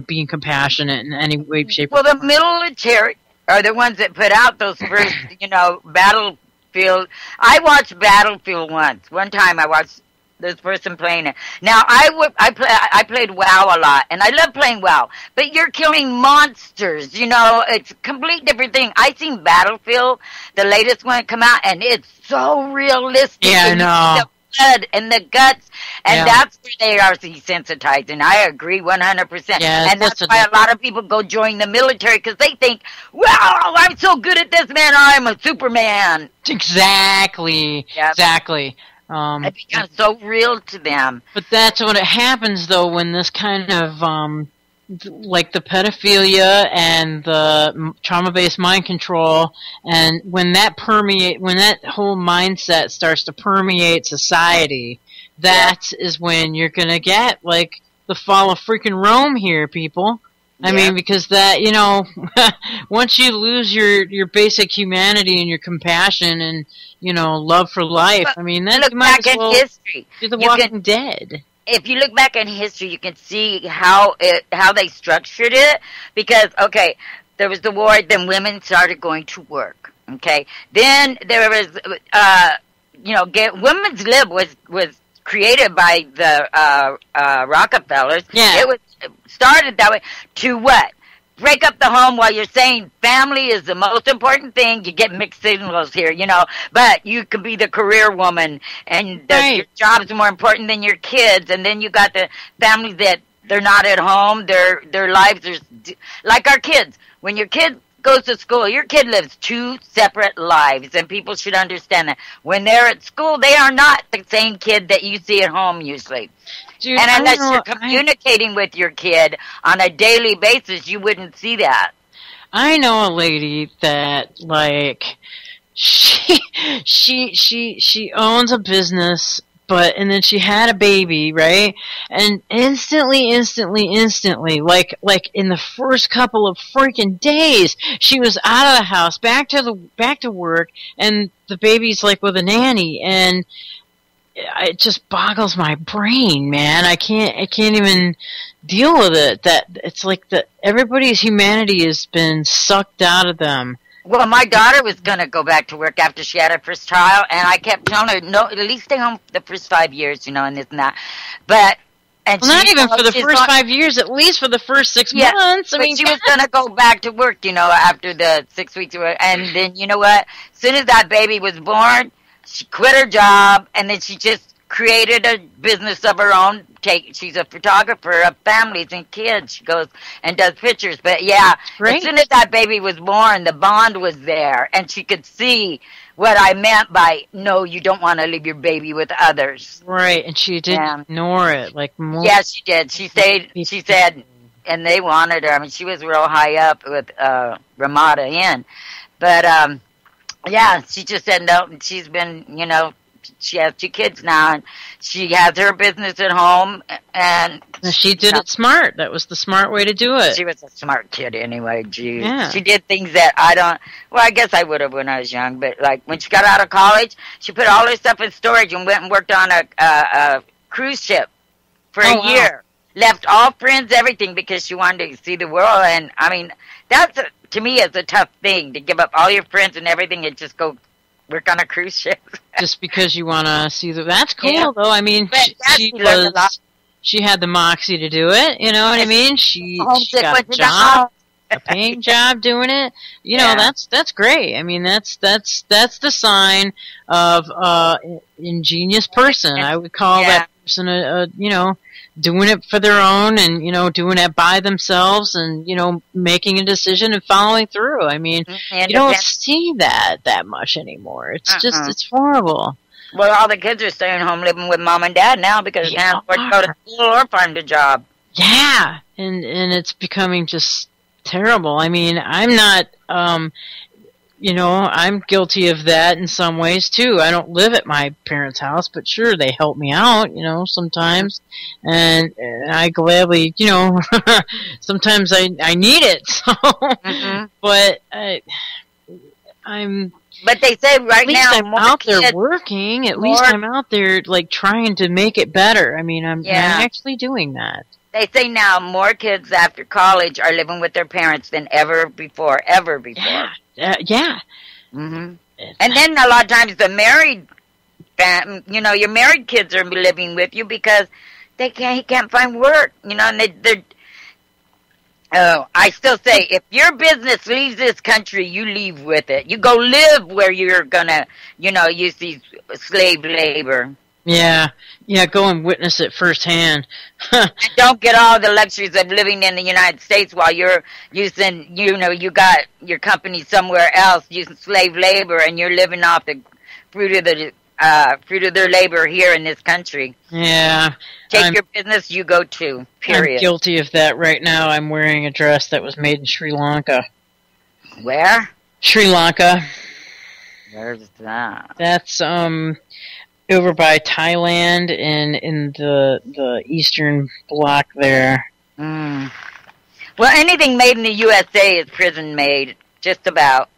B: being compassionate in any way, shape, or form.
A: Well, the military are the ones that put out those first, Battlefield. I watched Battlefield once. One time I watched this person playing it. Now, I played WoW a lot, and I love playing WoW, but you're killing monsters, it's a complete different thing. I seen Battlefield, the latest one come out, and it's so realistic.
B: Yeah, I know.
A: The blood and the guts, and that's where they are desensitized, and I agree 100%.
B: Yeah,
A: and that's why a lot of people go join the military, because they think, wow, I'm so good at this, man, I'm a Superman.
B: Exactly. Yep. Exactly.
A: It becomes so real to them.
B: But that's what it happens, though, when this kind of, like the pedophilia and the trauma-based mind control, and when that whole mindset starts to permeate society, that is when you're going to get, like, the fall of freaking Rome here, people. I mean, because that, once you lose your basic humanity and your compassion and, love for life, I mean, then you might as well
A: history.
B: Do the Walking Dead.
A: If you look back in history, you can see how they structured it. Because, okay, there was the war, then women started going to work, okay? Then there was, women's lib was created by the Rockefellers.
B: Yeah.
A: It was started that way to what? Break up the home while you're saying family is the most important thing. You get mixed signals here, but you could be the career woman, and your job is more important than your kids. And then you got the families that they're not at home. Their lives are like our kids. When your kid goes to school, your kid lives two separate lives, and people should understand that. When they're at school, they are not the same kid that you see at home usually.
B: Dude,
A: and unless you're communicating with your kid on a daily basis, you wouldn't see that.
B: I know a lady that, like, she owns a business, and then she had a baby, right? And instantly, like in the first couple of freaking days, she was out of the house, back to work, and the baby's like with a nanny, and it just boggles my brain, man. I can't even deal with it. That it's like everybody's humanity has been sucked out of them.
A: Well, my daughter was going to go back to work after she had her first child, and I kept telling her, no, at least stay home the first 5 years, and this and that. But
B: not even for the first 5 years, at least for the first 6 months. I mean,
A: she was going to go back to work, after the 6 weeks. And then, you know what? As soon as that baby was born, she quit her job, and then she just created a business of her own, she's a photographer of families and kids. She goes and does pictures. But yeah,
B: Great.
A: as soon as that baby was born, the bond was there, and she could see what I meant by, no, you don't want to leave your baby with others.
B: Right, and she didn't ignore it. Like most
A: Yeah, she did. She said, and they wanted her. I mean, she was real high up with Ramada Inn. But, yeah, she just said no. She's been, you know, she has 2 kids now, and she has her business at home. And
B: she did it smart. That was the smart way to do it.
A: She was a smart kid anyway. Geez.
B: Yeah.
A: She did things that I don't. Well, I guess I would have when I was young. But like when she got out of college, she put all her stuff in storage and went and worked on a cruise ship for a year. Left all friends, everything, because she wanted to see the world. And I mean, that's to me is a tough thing, to give up all your friends and everything and just go work on a cruise ship.
B: Just because you want to see that's cool, though. I mean, she had the moxie to do it. You know what I mean? She got a job, a paying job doing it. You know, that's great. I mean, that's the sign of ingenious person. I would call that person a you know, doing it for their own, and you know, doing it by themselves, and you know, making a decision and following through. I mean, you don't see that much anymore. It's just, it's horrible.
A: Well, all the kids are staying home living with mom and dad now because they can't afford to go to school or find a job.
B: Yeah, and it's becoming just terrible. I mean, I'm not, you know, I'm guilty of that in some ways too. I don't live at my parents' house, but sure, they help me out, you know, sometimes, and I gladly, you know, sometimes I need it. So, but I'm.
A: But they say right now,
B: I'm out there working. At least I'm out there, like, trying to make it better. I mean, I'm actually doing that. They
A: say now more kids after college are living with their parents than ever before.
B: Yeah.
A: And then a lot of times the married, you know, your married kids are living with you because he can't find work, you know, and they're. Oh, I still say, if your business leaves this country, you leave with it. You go live where you're gonna, you know, use these slave labor.
B: Yeah, go and witness it firsthand.
A: And don't get all the luxuries of living in the United States while you're using, you know, you got your company somewhere else using slave labor, and you're living off the fruit of their labor here in this country.
B: Yeah.
A: Take your business, you go to, period.
B: I'm guilty of that right now. I'm wearing a dress that was made in Sri Lanka.
A: Where?
B: Sri Lanka.
A: Where's that?
B: That's, over by Thailand and in the eastern block there.
A: Well, anything made in the USA is prison made, just about.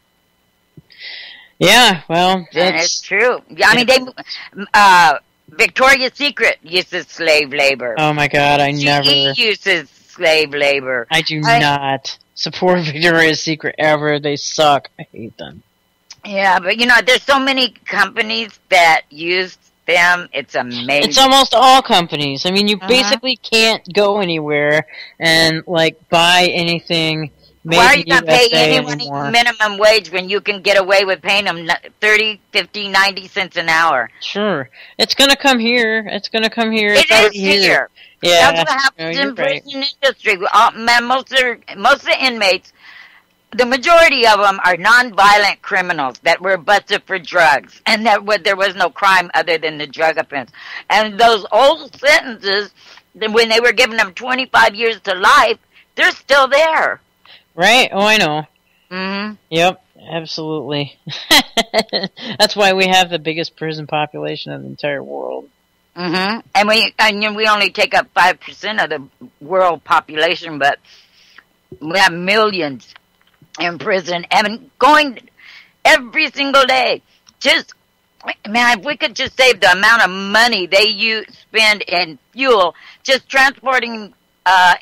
B: Yeah, well,
A: it's true. Yeah, I mean, Victoria's Secret uses slave labor.
B: Oh my God, I never
A: uses slave labor.
B: I do not support Victoria's Secret ever. They suck. I hate them.
A: Yeah, but you know, there's so many companies that use them. It's amazing.
B: It's almost all companies. I mean, you basically can't go anywhere and like buy anything.
A: Why are you going to pay anyone minimum wage when you can get away with paying them 30, 50, 90 cents an hour?
B: Sure. It's going to come here. It's going to come here.
A: It is here.
B: Yeah.
A: That's what happens in prison industry. Most of the inmates, the majority of them are nonviolent criminals that were busted for drugs. And there was no crime other than the drug offense. And those old sentences, when they were giving them 25 years to life, they're still there.
B: Right? Oh, I know.
A: Mm-hmm.
B: Yep, absolutely. That's why we have the biggest prison population in the entire world.
A: Mm-hmm. And we only take up 5% of the world population, but we have millions in prison and going every single day. Just, man, if we could just save the amount of money they spend in fuel, just transporting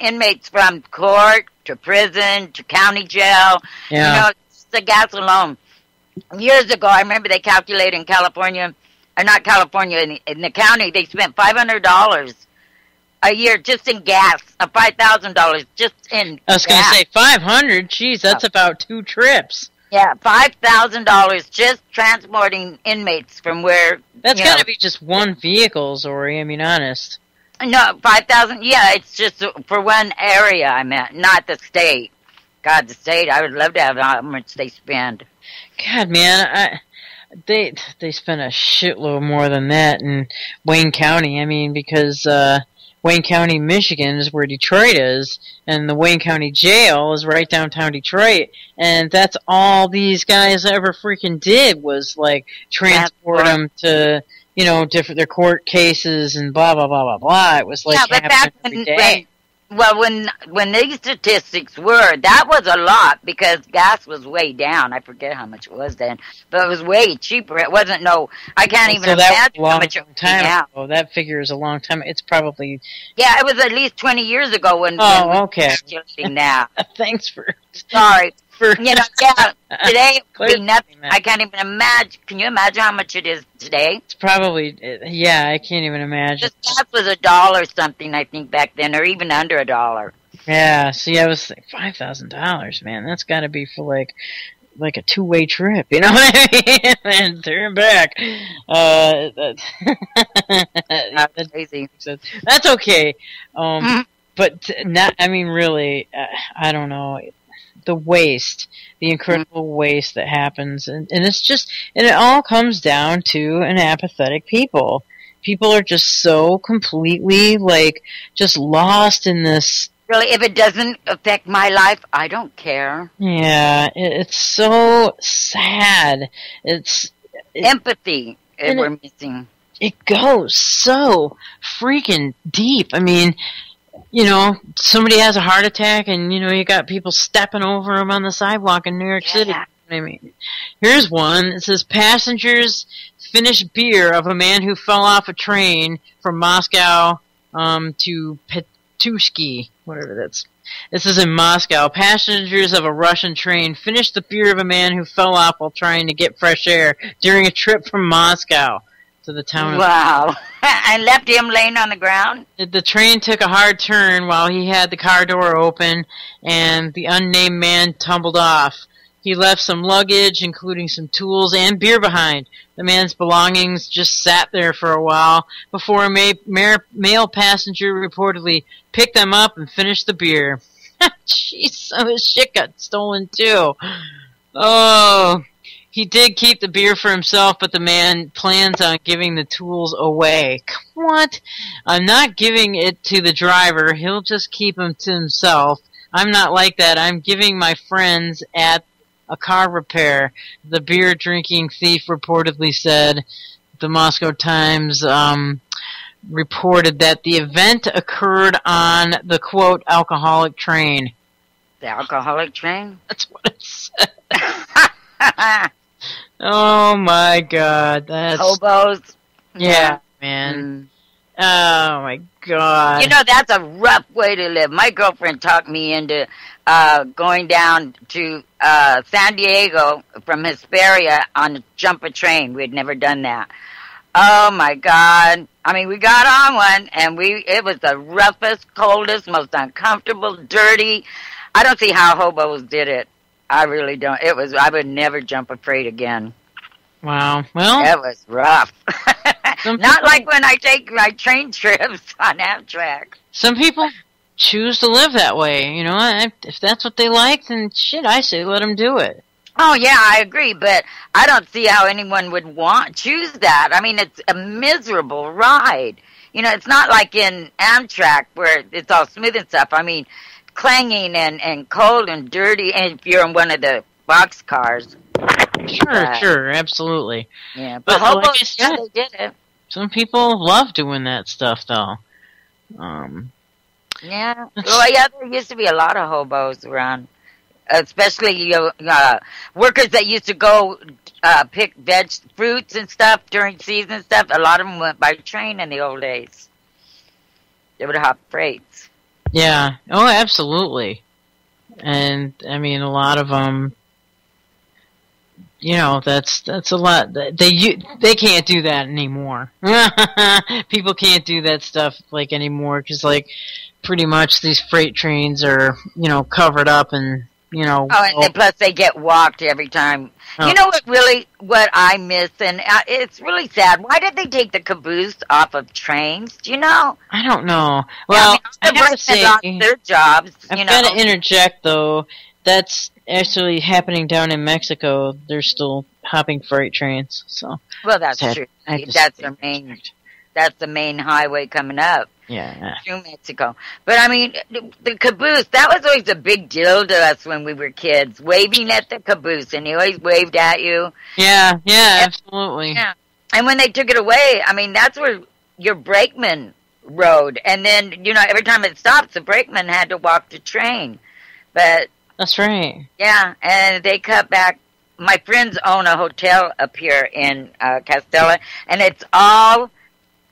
A: inmates from court to prison, to county jail.
B: Yeah.
A: You know, the gas alone. Years ago, I remember they calculated in California, or not California, in the county, they spent $500 a year just in gas, $5,000 just in
B: I was going to say $500. Geez, that's about 2 trips.
A: Yeah, $5,000 just transporting inmates from where...
B: That's got to be just one vehicle, Zori, I mean, honest.
A: No, 5,000. Yeah, it's just for one area. I meant, not the state. God, the state. I would love to have how much they spend.
B: God, man, they spend a shitload more than that in Wayne County. I mean, because Wayne County, Michigan is where Detroit is, and the Wayne County Jail is right downtown Detroit, and that's all these guys ever freaking did was, like, transport them to, you know, different their court cases and blah, blah, blah, blah, blah. It was like happening every day.
A: When these statistics were, that was a lot because gas was way down. I forget how much it was then, but it was way cheaper. It wasn't I can't even imagine how much it was now.
B: Oh, that figure is a long time. It's probably...
A: Yeah, it was at least 20 years ago when...
B: Oh, okay.
A: Now.
B: Thanks for...
A: Sorry. You know, yeah, today it would be nothing.
B: Man.
A: I can't even imagine. Can you imagine how much it is today?
B: It's probably, yeah, I can't even imagine.
A: This gas was $1 something, I think, back then, or even under $1.
B: Yeah, see, I was like, $5,000, man. That's got to be for like a two-way trip, you know what I mean? And turn back.
A: That's crazy.
B: That's okay. But not, I mean, really, I don't know. The waste, the incredible waste that happens, and it's just, and it all comes down to an apathetic people. People are just so completely, like, just lost in this.
A: Really, if it doesn't affect my life, I don't care.
B: Yeah, it's so sad.
A: Empathy we're missing.
B: It goes so freaking deep. I mean, you know, somebody has a heart attack and, you know, you got people stepping over them on the sidewalk in New York City. I mean, here's one. It says, passengers finished beer of a man who fell off a train from Moscow to Petushki, whatever that's. This is in Moscow. Passengers of a Russian train finished the beer of a man who fell off while trying to get fresh air during a trip from Moscow to the town.
A: Wow. And left him laying on the ground?
B: The train took a hard turn while he had the car door open, and the unnamed man tumbled off. He left some luggage, including some tools and beer behind. The man's belongings just sat there for a while before a male passenger reportedly picked them up and finished the beer. Jeez, so his shit got stolen too. Oh, he did keep the beer for himself, but the man plans on giving the tools away. What? I'm not giving it to the driver. He'll just keep them to himself. I'm not like that. I'm giving my friends at a car repair, the beer-drinking thief reportedly said. The Moscow Times reported that the event occurred on the, quote, alcoholic train.
A: The alcoholic train?
B: That's what it said. Oh, my God. That's...
A: Hobos?
B: Yeah, man. Oh, my God.
A: You know, that's a rough way to live. My girlfriend talked me into going down to San Diego from Hesperia on a jumper train. We had never done that. Oh, my God. I mean, we got on one, and it was the roughest, coldest, most uncomfortable, dirty. I don't see how hobos did it. I really don't. I would never jump a freight again.
B: Wow. Well,
A: it was rough. Not like when I take my train trips on Amtrak.
B: Some people choose to live that way. You know, if that's what they like, then shit, I say let them do it.
A: Oh, yeah, I agree, but I don't see how anyone would choose that. I mean, it's a miserable ride. You know, it's not like in Amtrak where it's all smooth and stuff. I mean, clanging and cold and dirty, and if you're in one of the box cars.
B: Sure, absolutely.
A: Yeah, but hobos, like I said, they did it.
B: Some people love doing that stuff, though.
A: Yeah. Well, yeah, there used to be a lot of hobos around, especially workers that used to go pick fruits and stuff during season and stuff. A lot of them went by train in the old days. They would hop freights.
B: Yeah. Oh, absolutely. And I mean, a lot of them. You know, that's a lot. They can't do that anymore. People can't do that stuff like anymore because like pretty much these freight trains are covered up and you know.
A: Oh, and then plus they get walked every time.
B: Oh.
A: You know what I miss, and it's really sad. Why did they take the caboose off of trains? Do you know?
B: I don't know. Well,
A: I
B: have to say,
A: lost their jobs.
B: I've got to interject though. That's actually happening down in Mexico. They're still hopping freight trains. So.
A: Well, that's true. That's their main. That's the main highway coming up.
B: Yeah.
A: Through Mexico. But I mean, the caboose, that was always a big deal to us when we were kids, waving at the caboose, and he always waved at you.
B: Yeah, absolutely.
A: Yeah. And when they took it away, I mean, that's where your brakeman rode. And then, you know, every time it stopped, the brakeman had to walk the train. But...
B: That's right.
A: Yeah, and they cut back. My friends own a hotel up here in Castella, and it's all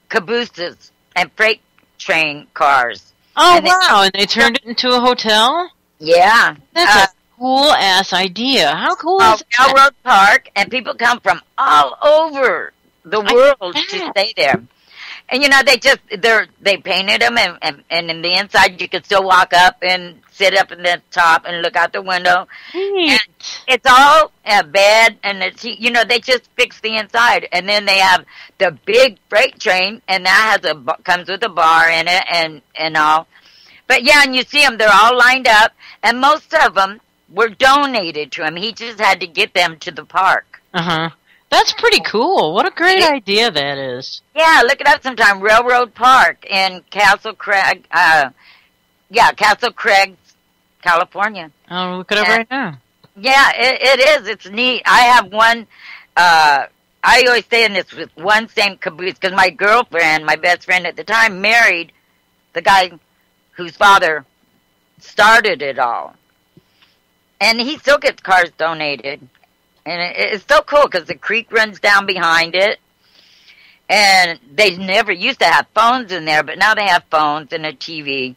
A: cabooses and freight train cars.
B: Oh, and wow, and they turned it into a hotel?
A: Yeah.
B: That's a cool-ass idea. How cool is that?
A: Railroad Park, and people come from all over the world to stay there. And, you know, they painted them, and in the inside you could still walk up and sit up in the top and look out the window. And it's all a bed, and it's, you know, they just fix the inside. And then they have the big freight train, and that comes with a bar in it and all. But, yeah, and you see them, they're all lined up, and most of them were donated to him. He just had to get them to the park.
B: Uh-huh. That's pretty cool. What a great idea that is.
A: Yeah, look it up sometime. Railroad Park in Castle Craig. Castle Craig, California.
B: I'll look it up right now.
A: Yeah, it is. It's neat. I have one. I always stay in this with one same caboose because my girlfriend, my best friend at the time, married the guy whose father started it all. And he still gets cars donated. And it's so cool because the creek runs down behind it. And they never used to have phones in there, but now they have phones and a TV.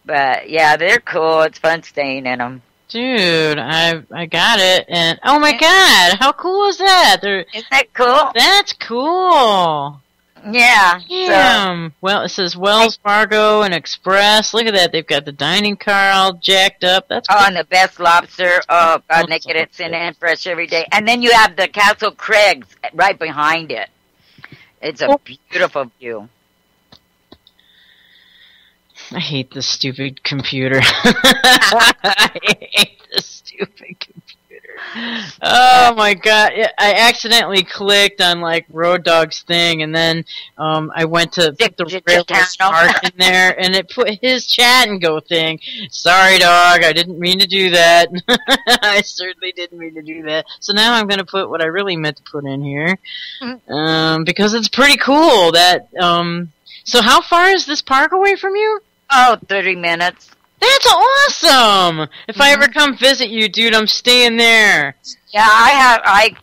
A: But, yeah, they're cool. It's fun staying in them.
B: Dude, I got it. And, oh, my God, how cool is that?
A: Isn't that cool?
B: That's cool.
A: Yeah.
B: Damn. So, well, it says Wells Fargo and Express. Look at that. They've got the dining car all jacked up. That's cool.
A: Oh, and the best lobster. Oh, God, they get it thin and fresh every day. And then you have the Castle Craig's right behind it. It's a beautiful view.
B: I hate this stupid computer. I hate this stupid computer. Oh my God! I accidentally clicked on like Road Dog's thing, and then I went to put the railroad start in there, and it put his chat and go thing. Sorry, dog, I didn't mean to do that. I certainly didn't mean to do that. So now I'm going to put what I really meant to put in here, because it's pretty cool. That so how far is this park away from you?
A: Oh, 30 minutes.
B: That's awesome! If I ever come visit you, dude, I'm staying there.
A: Yeah, I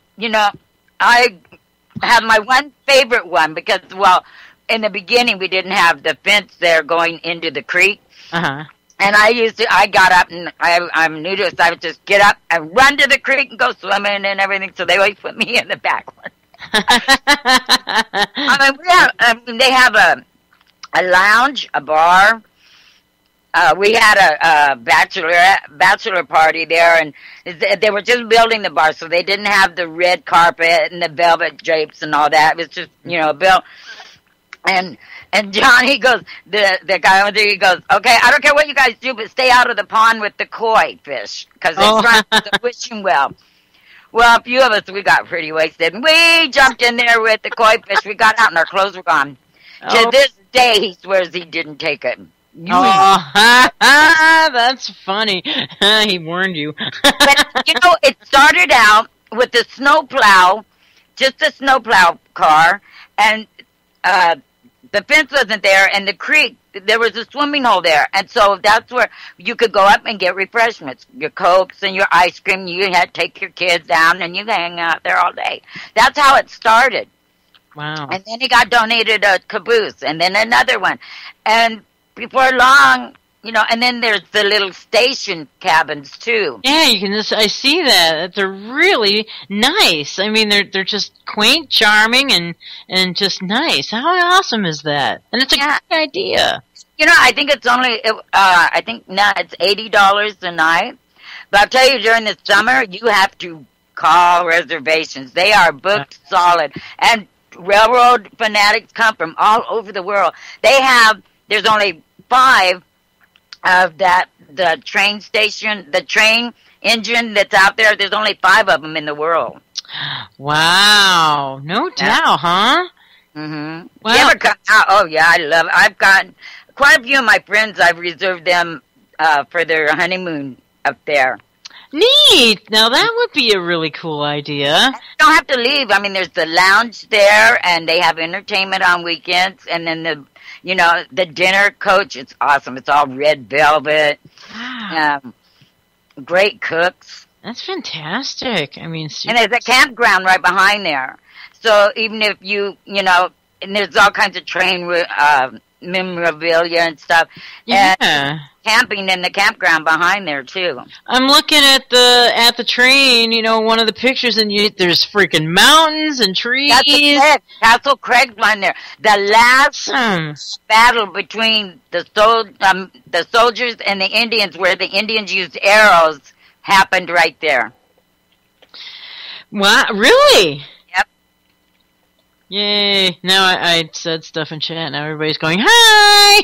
A: have my one favorite one because, well, in the beginning we didn't have the fence there going into the creek.
B: Uh-huh.
A: And I got up and I'm new to it, so I would just get up and run to the creek and go swimming and everything, so they always put me in the back one. They have a lounge, a bar. We had a bachelor party there, and they were just building the bar, so they didn't have the red carpet and the velvet drapes and all that. It was just, you know, built. And John, he goes, the guy over there, he goes, okay, I don't care what you guys do, but stay out of the pond with the koi fish, because it's right to the wishing well. Well, a few of us, we got pretty wasted, and we jumped in there with the koi fish. We got out, and our clothes were gone. To this day, he swears he didn't take it.
B: That's funny. He warned you.
A: But, you know, it started out with the snowplow, just a snowplow car, and the fence wasn't there, and the creek, there was a swimming hole there. And so that's where you could go up and get refreshments, your Cokes and your ice cream. You had to take your kids down, and you could hang out there all day. That's how it started.
B: Wow.
A: And then he got donated a caboose, and then another one. And before long, you know, and then there's the little station cabins too.
B: Yeah, you can I see that. They're really nice. I mean, they're just quaint, charming, and just nice. How awesome is that? And it's a great idea.
A: You know, I think it's only, I think now it's $80 a night. But I'll tell you, during the summer, you have to call reservations. They are booked solid. And railroad fanatics come from all over the world. There's only 5 of the train station, the train engine that's out there. There's only 5 of them in the world.
B: Wow. No doubt, huh?
A: Mm-hmm.
B: Wow.
A: You ever come out? Oh, yeah, I love it. I've gotten quite a few of my friends, I've reserved them for their honeymoon up there.
B: Neat. Now that would be a really cool idea.
A: You don't have to leave. I mean, there's the lounge there, and they have entertainment on weekends, and then the dinner coach. It's awesome. It's all red velvet.
B: Wow.
A: Great cooks.
B: That's fantastic. I mean,
A: and there's a campground right behind there. So even if and there's all kinds of train memorabilia and stuff.
B: Yeah.
A: And camping in the campground behind there too.
B: I'm looking at the train, one of the pictures, and there's freaking mountains and trees.
A: That's it. Castle Craig's one there. The last battle between the soldiers and the Indians, where the Indians used arrows, happened right there.
B: Wow, really?
A: Yep.
B: Yay. Now I said stuff in chat. Now everybody's going, hi!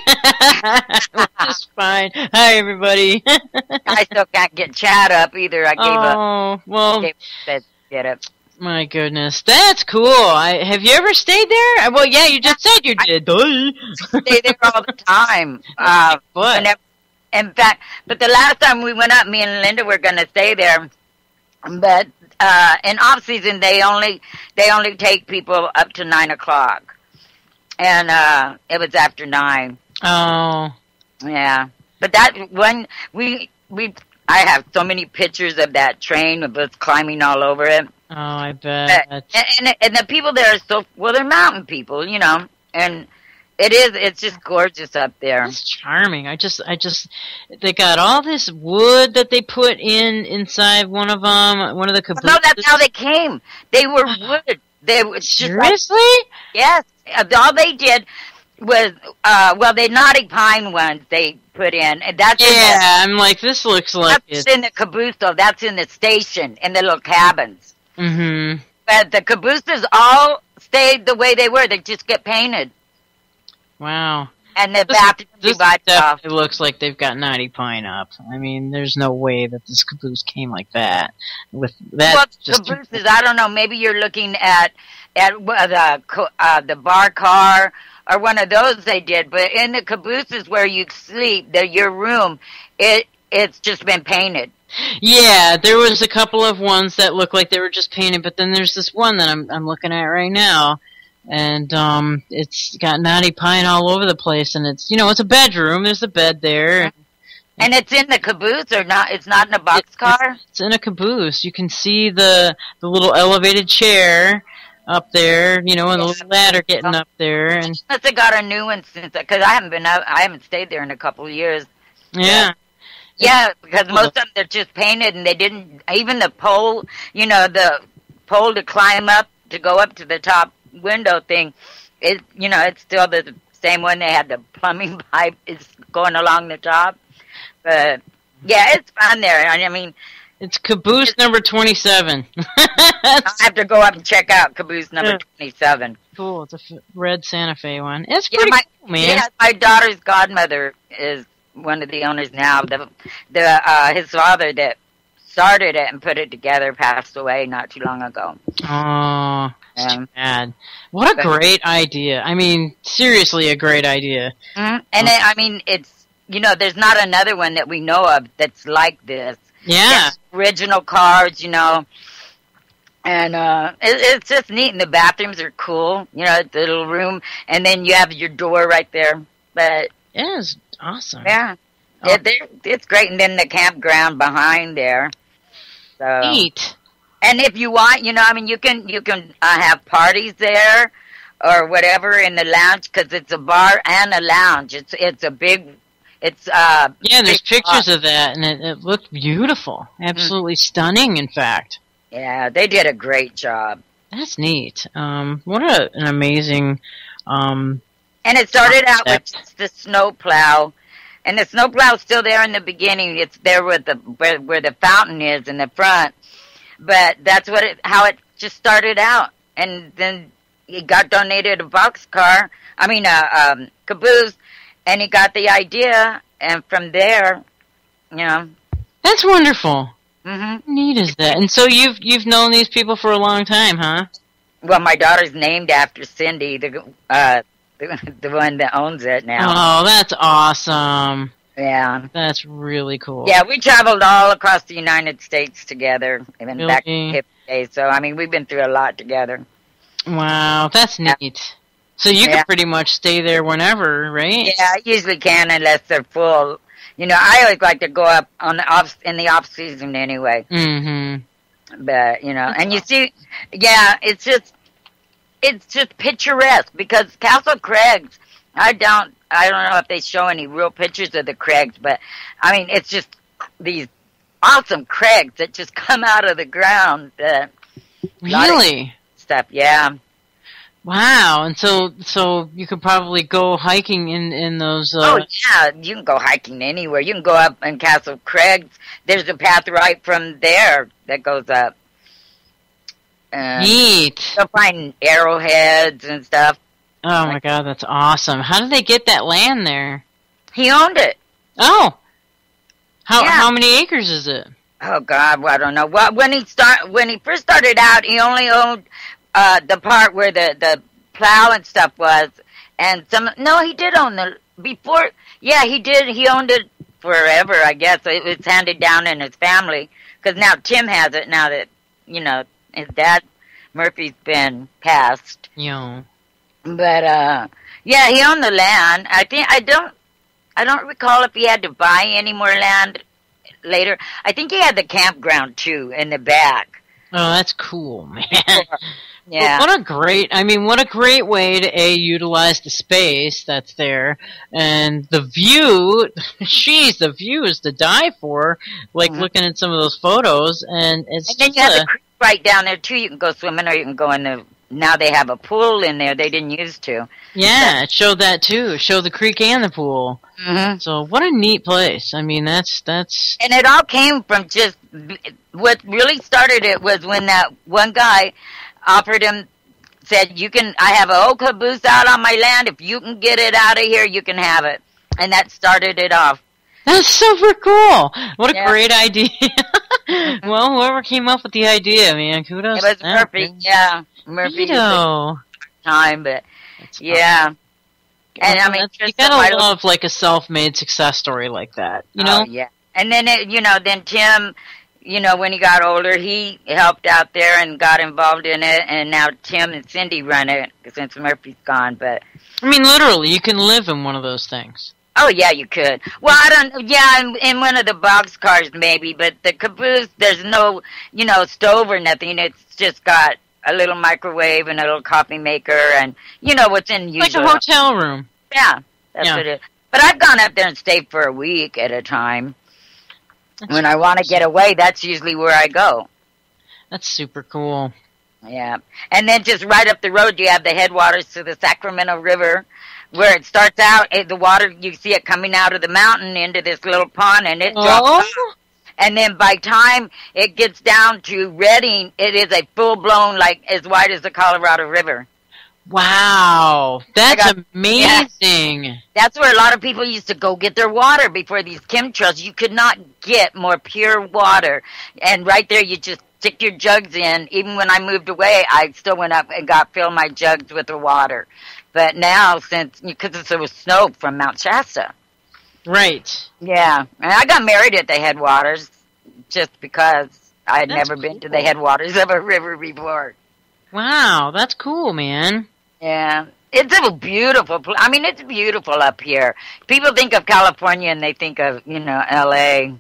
B: Which is fine. Hi, everybody.
A: I still can't get chat up either. I gave up.
B: Oh, well.
A: Get up.
B: My goodness. That's cool. Have you ever stayed there? Well, yeah, you just said you did.
A: I stay there all the time.
B: What?
A: In fact, but the last time we went up, me and Linda were going to stay there. But in off season, they only take people up to 9 o'clock, and it was after 9.
B: Oh,
A: yeah. But that one, I have so many pictures of that train of us climbing all over it.
B: Oh, I bet.
A: And the people there are they're mountain people, and it's just gorgeous up there.
B: It's charming. They got all this wood that they put inside one of the cabooses.
A: No, that's how they came. They were wood.
B: Seriously?
A: Yes. All they did was, the knotty pine ones they put in. And
B: I'm like, this looks like
A: that's in the caboose, though. That's in the station, in the little cabins.
B: Mm-hmm.
A: But the cabooses all stayed the way they were. They just get painted.
B: Wow.
A: And the bathroom divides off.
B: It looks like they've got knotty pine up. I mean, there's no way that this caboose came like that. With that,
A: well, cabooses, I don't know. Maybe you're looking at the bar car or one of those they did. But in the cabooses where you sleep, your room, it's just been painted.
B: Yeah, there was a couple of ones that looked like they were just painted, but then there's this one that I'm looking at right now. And it's got knotty pine all over the place, and it's it's a bedroom. There's a bed there,
A: and it's in the caboose, or not? It's not in a boxcar.
B: It's in a caboose. You can see the little elevated chair up there, and the little ladder getting up there. And
A: they got a new one since, because I haven't stayed there in a couple of years.
B: Yeah.
A: Yeah, because most of them they're just painted, and they didn't even the pole. The pole to climb up to go up to the top window thing, it's still the same one. They had the plumbing pipe is going along the top, but yeah, it's fun there. I mean,
B: it's caboose number 27.
A: I have to go up and check out caboose number 27.
B: Cool, it's a red Santa Fe one. It's pretty cool, man.
A: Yeah, my daughter's godmother is one of the owners now. His father that started it and put it together passed away not too long ago.
B: Oh, that's too bad. What a great idea. I mean, seriously, a great idea.
A: Mm-hmm. And it's, there's not another one that we know of that's like this.
B: Yeah.
A: It's original cars, and it's just neat. And the bathrooms are cool, the little room. And then you have your door right there. But
B: it is awesome.
A: Yeah. Oh. It's great. And then the campground behind there. So.
B: Neat.
A: And if you want, you can have parties there or whatever in the lounge, because it's a bar and a lounge. It's a big, yeah.
B: There's pictures of that, and it looked beautiful, absolutely stunning. In fact.
A: Yeah, they did a great job.
B: That's neat. What an amazing.
A: And it started out with the snow plow And the snowplow's still there in the beginning. It's there with where the fountain is in the front. But that's how it just started out. And then he got donated a boxcar. I mean, caboose, and he got the idea. And from there, you know.
B: That's wonderful.
A: Mm-hmm.
B: Neat is that. And so you've known these people for a long time, huh?
A: Well, my daughter's named after Cindy, the one that owns it now.
B: Oh, that's awesome.
A: Yeah.
B: That's really cool.
A: Yeah, we traveled all across the United States together, even
B: Really?
A: back in the hip days. So, I mean, we've been through a lot together.
B: Wow, that's neat. So you can pretty much stay there whenever, right?
A: Yeah, I usually can unless they're full. You know, I always like to go up in the off season anyway.
B: Mm-hmm.
A: But, you know, and you see, yeah, it's just picturesque because Castle Craigs, I don't know if they show any real pictures of the crags, but I mean, it's just these awesome crags that just come out of the ground.
B: Really?
A: Stuff, yeah.
B: Wow, and so you could probably go hiking in those...
A: Oh, yeah, you can go hiking anywhere. You can go up in Castle Craigs. There's a path right from there that goes up.
B: Neat.
A: You'll find arrowheads and stuff.
B: Oh, my God, that's awesome. How did they get that land there?
A: He owned it.
B: Oh. How many acres is it?
A: Oh, God, well, I don't know. Well, when he first started out, he only owned... the part where the plow and stuff was, and he did own before, he did, he owned it forever, I guess. It was handed down in his family, because now Tim has it, now that, you know, his dad, Murphy's been passed.
B: Yeah.
A: But, he owned the land. I don't recall if he had to buy any more land later. I think he had the campground, too, in the back.
B: Oh, that's cool, man.
A: Yeah.
B: What a great way to utilize the space that's there, and the view. The view is to die for. Like looking at some of those photos, and it's. And then
A: you have the creek right down there too. You can go swimming, or you can go in the. Now they have a pool in there. They didn't used to.
B: Yeah, it showed that too. It showed the creek and the pool.
A: Mm-hmm.
B: So what a neat place. I mean, that's.
A: And it all came from just what really started it was when that one guy offered him, said, I have an old caboose out on my land. If you can get it out of here, you can have it. And that started it off.
B: That's super cool. What a great idea. Well, whoever came up with the idea, man, kudos.
A: It was Murphy, Murphy. Time, but yeah. And I mean,
B: you gotta love like a self-made success story like that, you know?
A: Oh, yeah. And then, then Tim, when he got older, he helped out there and got involved in it, and now Tim and Cindy run it since Murphy's gone, but...
B: I mean, literally, you can live in one of those things.
A: Oh, yeah, you could. Well, in one of the box cars, maybe, but the caboose, there's no, stove or nothing. It's just got a little microwave and a little coffee maker and, what's in usual.
B: Like a hotel room.
A: Yeah, that's what it is. But I've gone up there and stayed for a week at a time. When I want to get away, that's usually where I go.
B: That's super cool.
A: Yeah. And then just right up the road, you have the headwaters to the Sacramento River, where it starts out, the water, you see it coming out of the mountain into this little pond, and it drops off. And then by time it gets down to Redding, it is a full-blown, like, as wide as the Colorado River.
B: Wow, that's amazing.
A: Yeah. That's where a lot of people used to go get their water before these chemtrails. You could not get more pure water. And right there, you just stick your jugs in. Even when I moved away, I still went up and filled my jugs with the water. But now, because there was snow from Mount Shasta.
B: Right.
A: Yeah. And I got married at the headwaters just because I had never been to the headwaters of a river before.
B: Wow, that's cool, man.
A: Yeah. It's a beautiful place. I mean, it's beautiful up here. People think of California and they think of, L.A.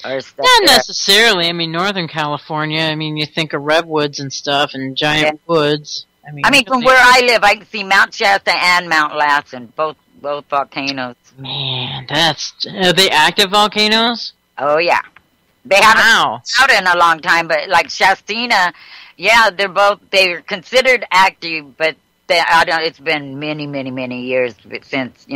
A: or stuff.
B: Not necessarily. I mean, Northern California, you think of redwoods and stuff and giant woods.
A: I mean, from where I live, I can see Mount Shasta and Mount Lassen, both volcanoes.
B: Man, are they active volcanoes?
A: Oh, yeah. They haven't been out in a long time, but like Shastina, yeah, they're considered active, but it's been many, many, many years since,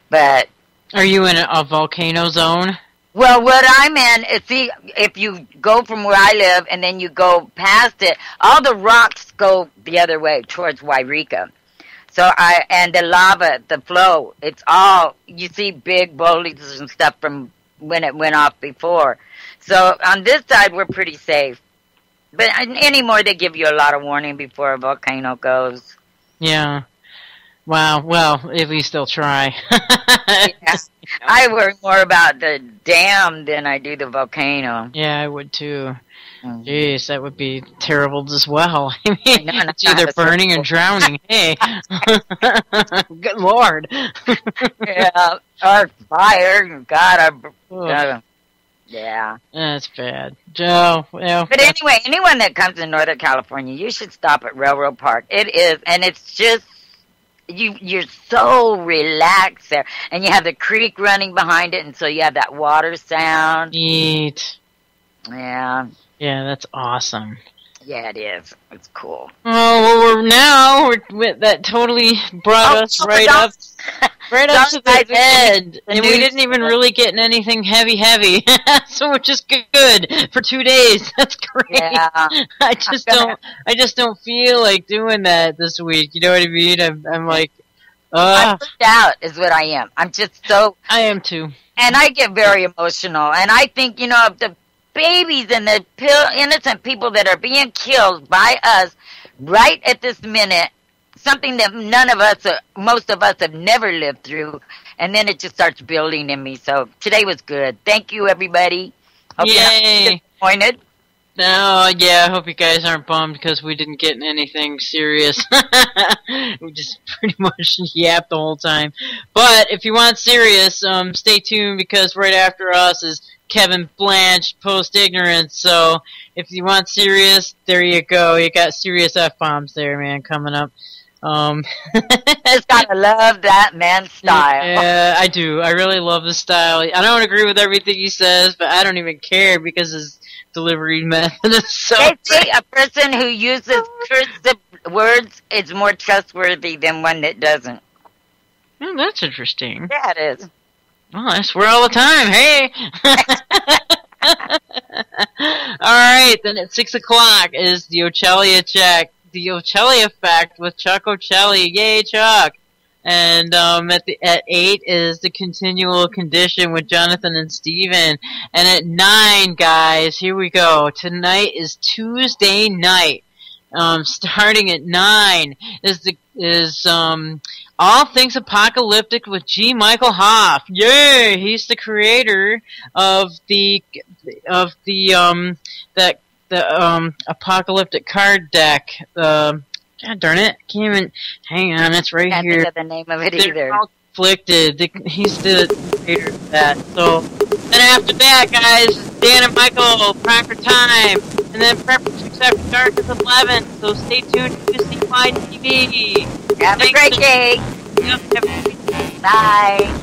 A: but
B: Are you in a volcano zone?
A: Well, what I'm in is, see, if you go from where I live and then you go past it, all the rocks go the other way towards Wairika. And the lava, the flow, it's all, you see big boulders and stuff from when it went off before. So on this side, we're pretty safe. But anymore, they give you a lot of warning before a volcano goes.
B: Yeah. Wow. Well, at least they'll try.
A: Yeah. I worry more about the dam than I do the volcano.
B: Yeah, I would too.
A: Mm.
B: Jeez, that would be terrible as well. I mean,
A: I know,
B: it's either burning or drowning. Hey, good Lord.
A: Yeah, or fire. God, yeah.
B: That's bad. Joe, well,
A: but anyway, anyone that comes to Northern California, you should stop at Railroad Park. It is, and it's just, you're so relaxed there. And you have the creek running behind it, and so you have that water sound.
B: Neat.
A: Yeah.
B: Yeah, that's awesome.
A: Yeah, it is. It's cool.
B: Oh, well, that totally brought us right up to the end, and we didn't even really get in anything heavy, so we're just good for 2 days. That's great.
A: Yeah.
B: I just don't feel like doing that this week. You know what I mean? I'm like,
A: I'm freaked out is what I am. I'm just so.
B: I am too.
A: And I get very emotional, and I think, of the babies and the innocent people that are being killed by us right at this minute, something that most of us have never lived through, and then it just starts building in me. So today was good. Thank you, everybody. Hope you're not disappointed.
B: No, yeah, I hope you guys aren't bummed because we didn't get in anything serious. We just pretty much yapped the whole time. But if you want serious, stay tuned because right after us is Kevin Blanche, Post Ignorance. So if you want serious, there you go. You got serious F-bombs there, man, coming up.
A: Just gotta love that man's style.
B: Yeah, I do. I really love the style. I don't agree with everything he says, but I don't even care because his delivery method is so
A: they say a person who uses cursive words is more trustworthy than one that doesn't.
B: Oh, that's interesting.
A: Yeah, it is.
B: Well, I swear all the time. Hey! Alright, then at 6 o'clock is the Ocellia check. The Ocellia Effect with Chuck Ocelli. Yay, Chuck! And at 8 is the Continual Condition with Jonathan and Steven. And at 9, guys, here we go. Tonight is Tuesday night. Starting at 9 is All Things Apocalyptic with G. Michael Hoff. Yay! He's the creator of the apocalyptic card deck. God darn it! Can't even. Hang on, it's right
A: Can't
B: here.
A: think of the name of it
B: They're
A: either.
B: all conflicted. He's the creator of that. So then after that, guys, Dan and Michael, Prime for Time, and then Preference After Dark is 11. So stay tuned to CY TV.
A: Have a great day.
B: Yep,
A: Bye.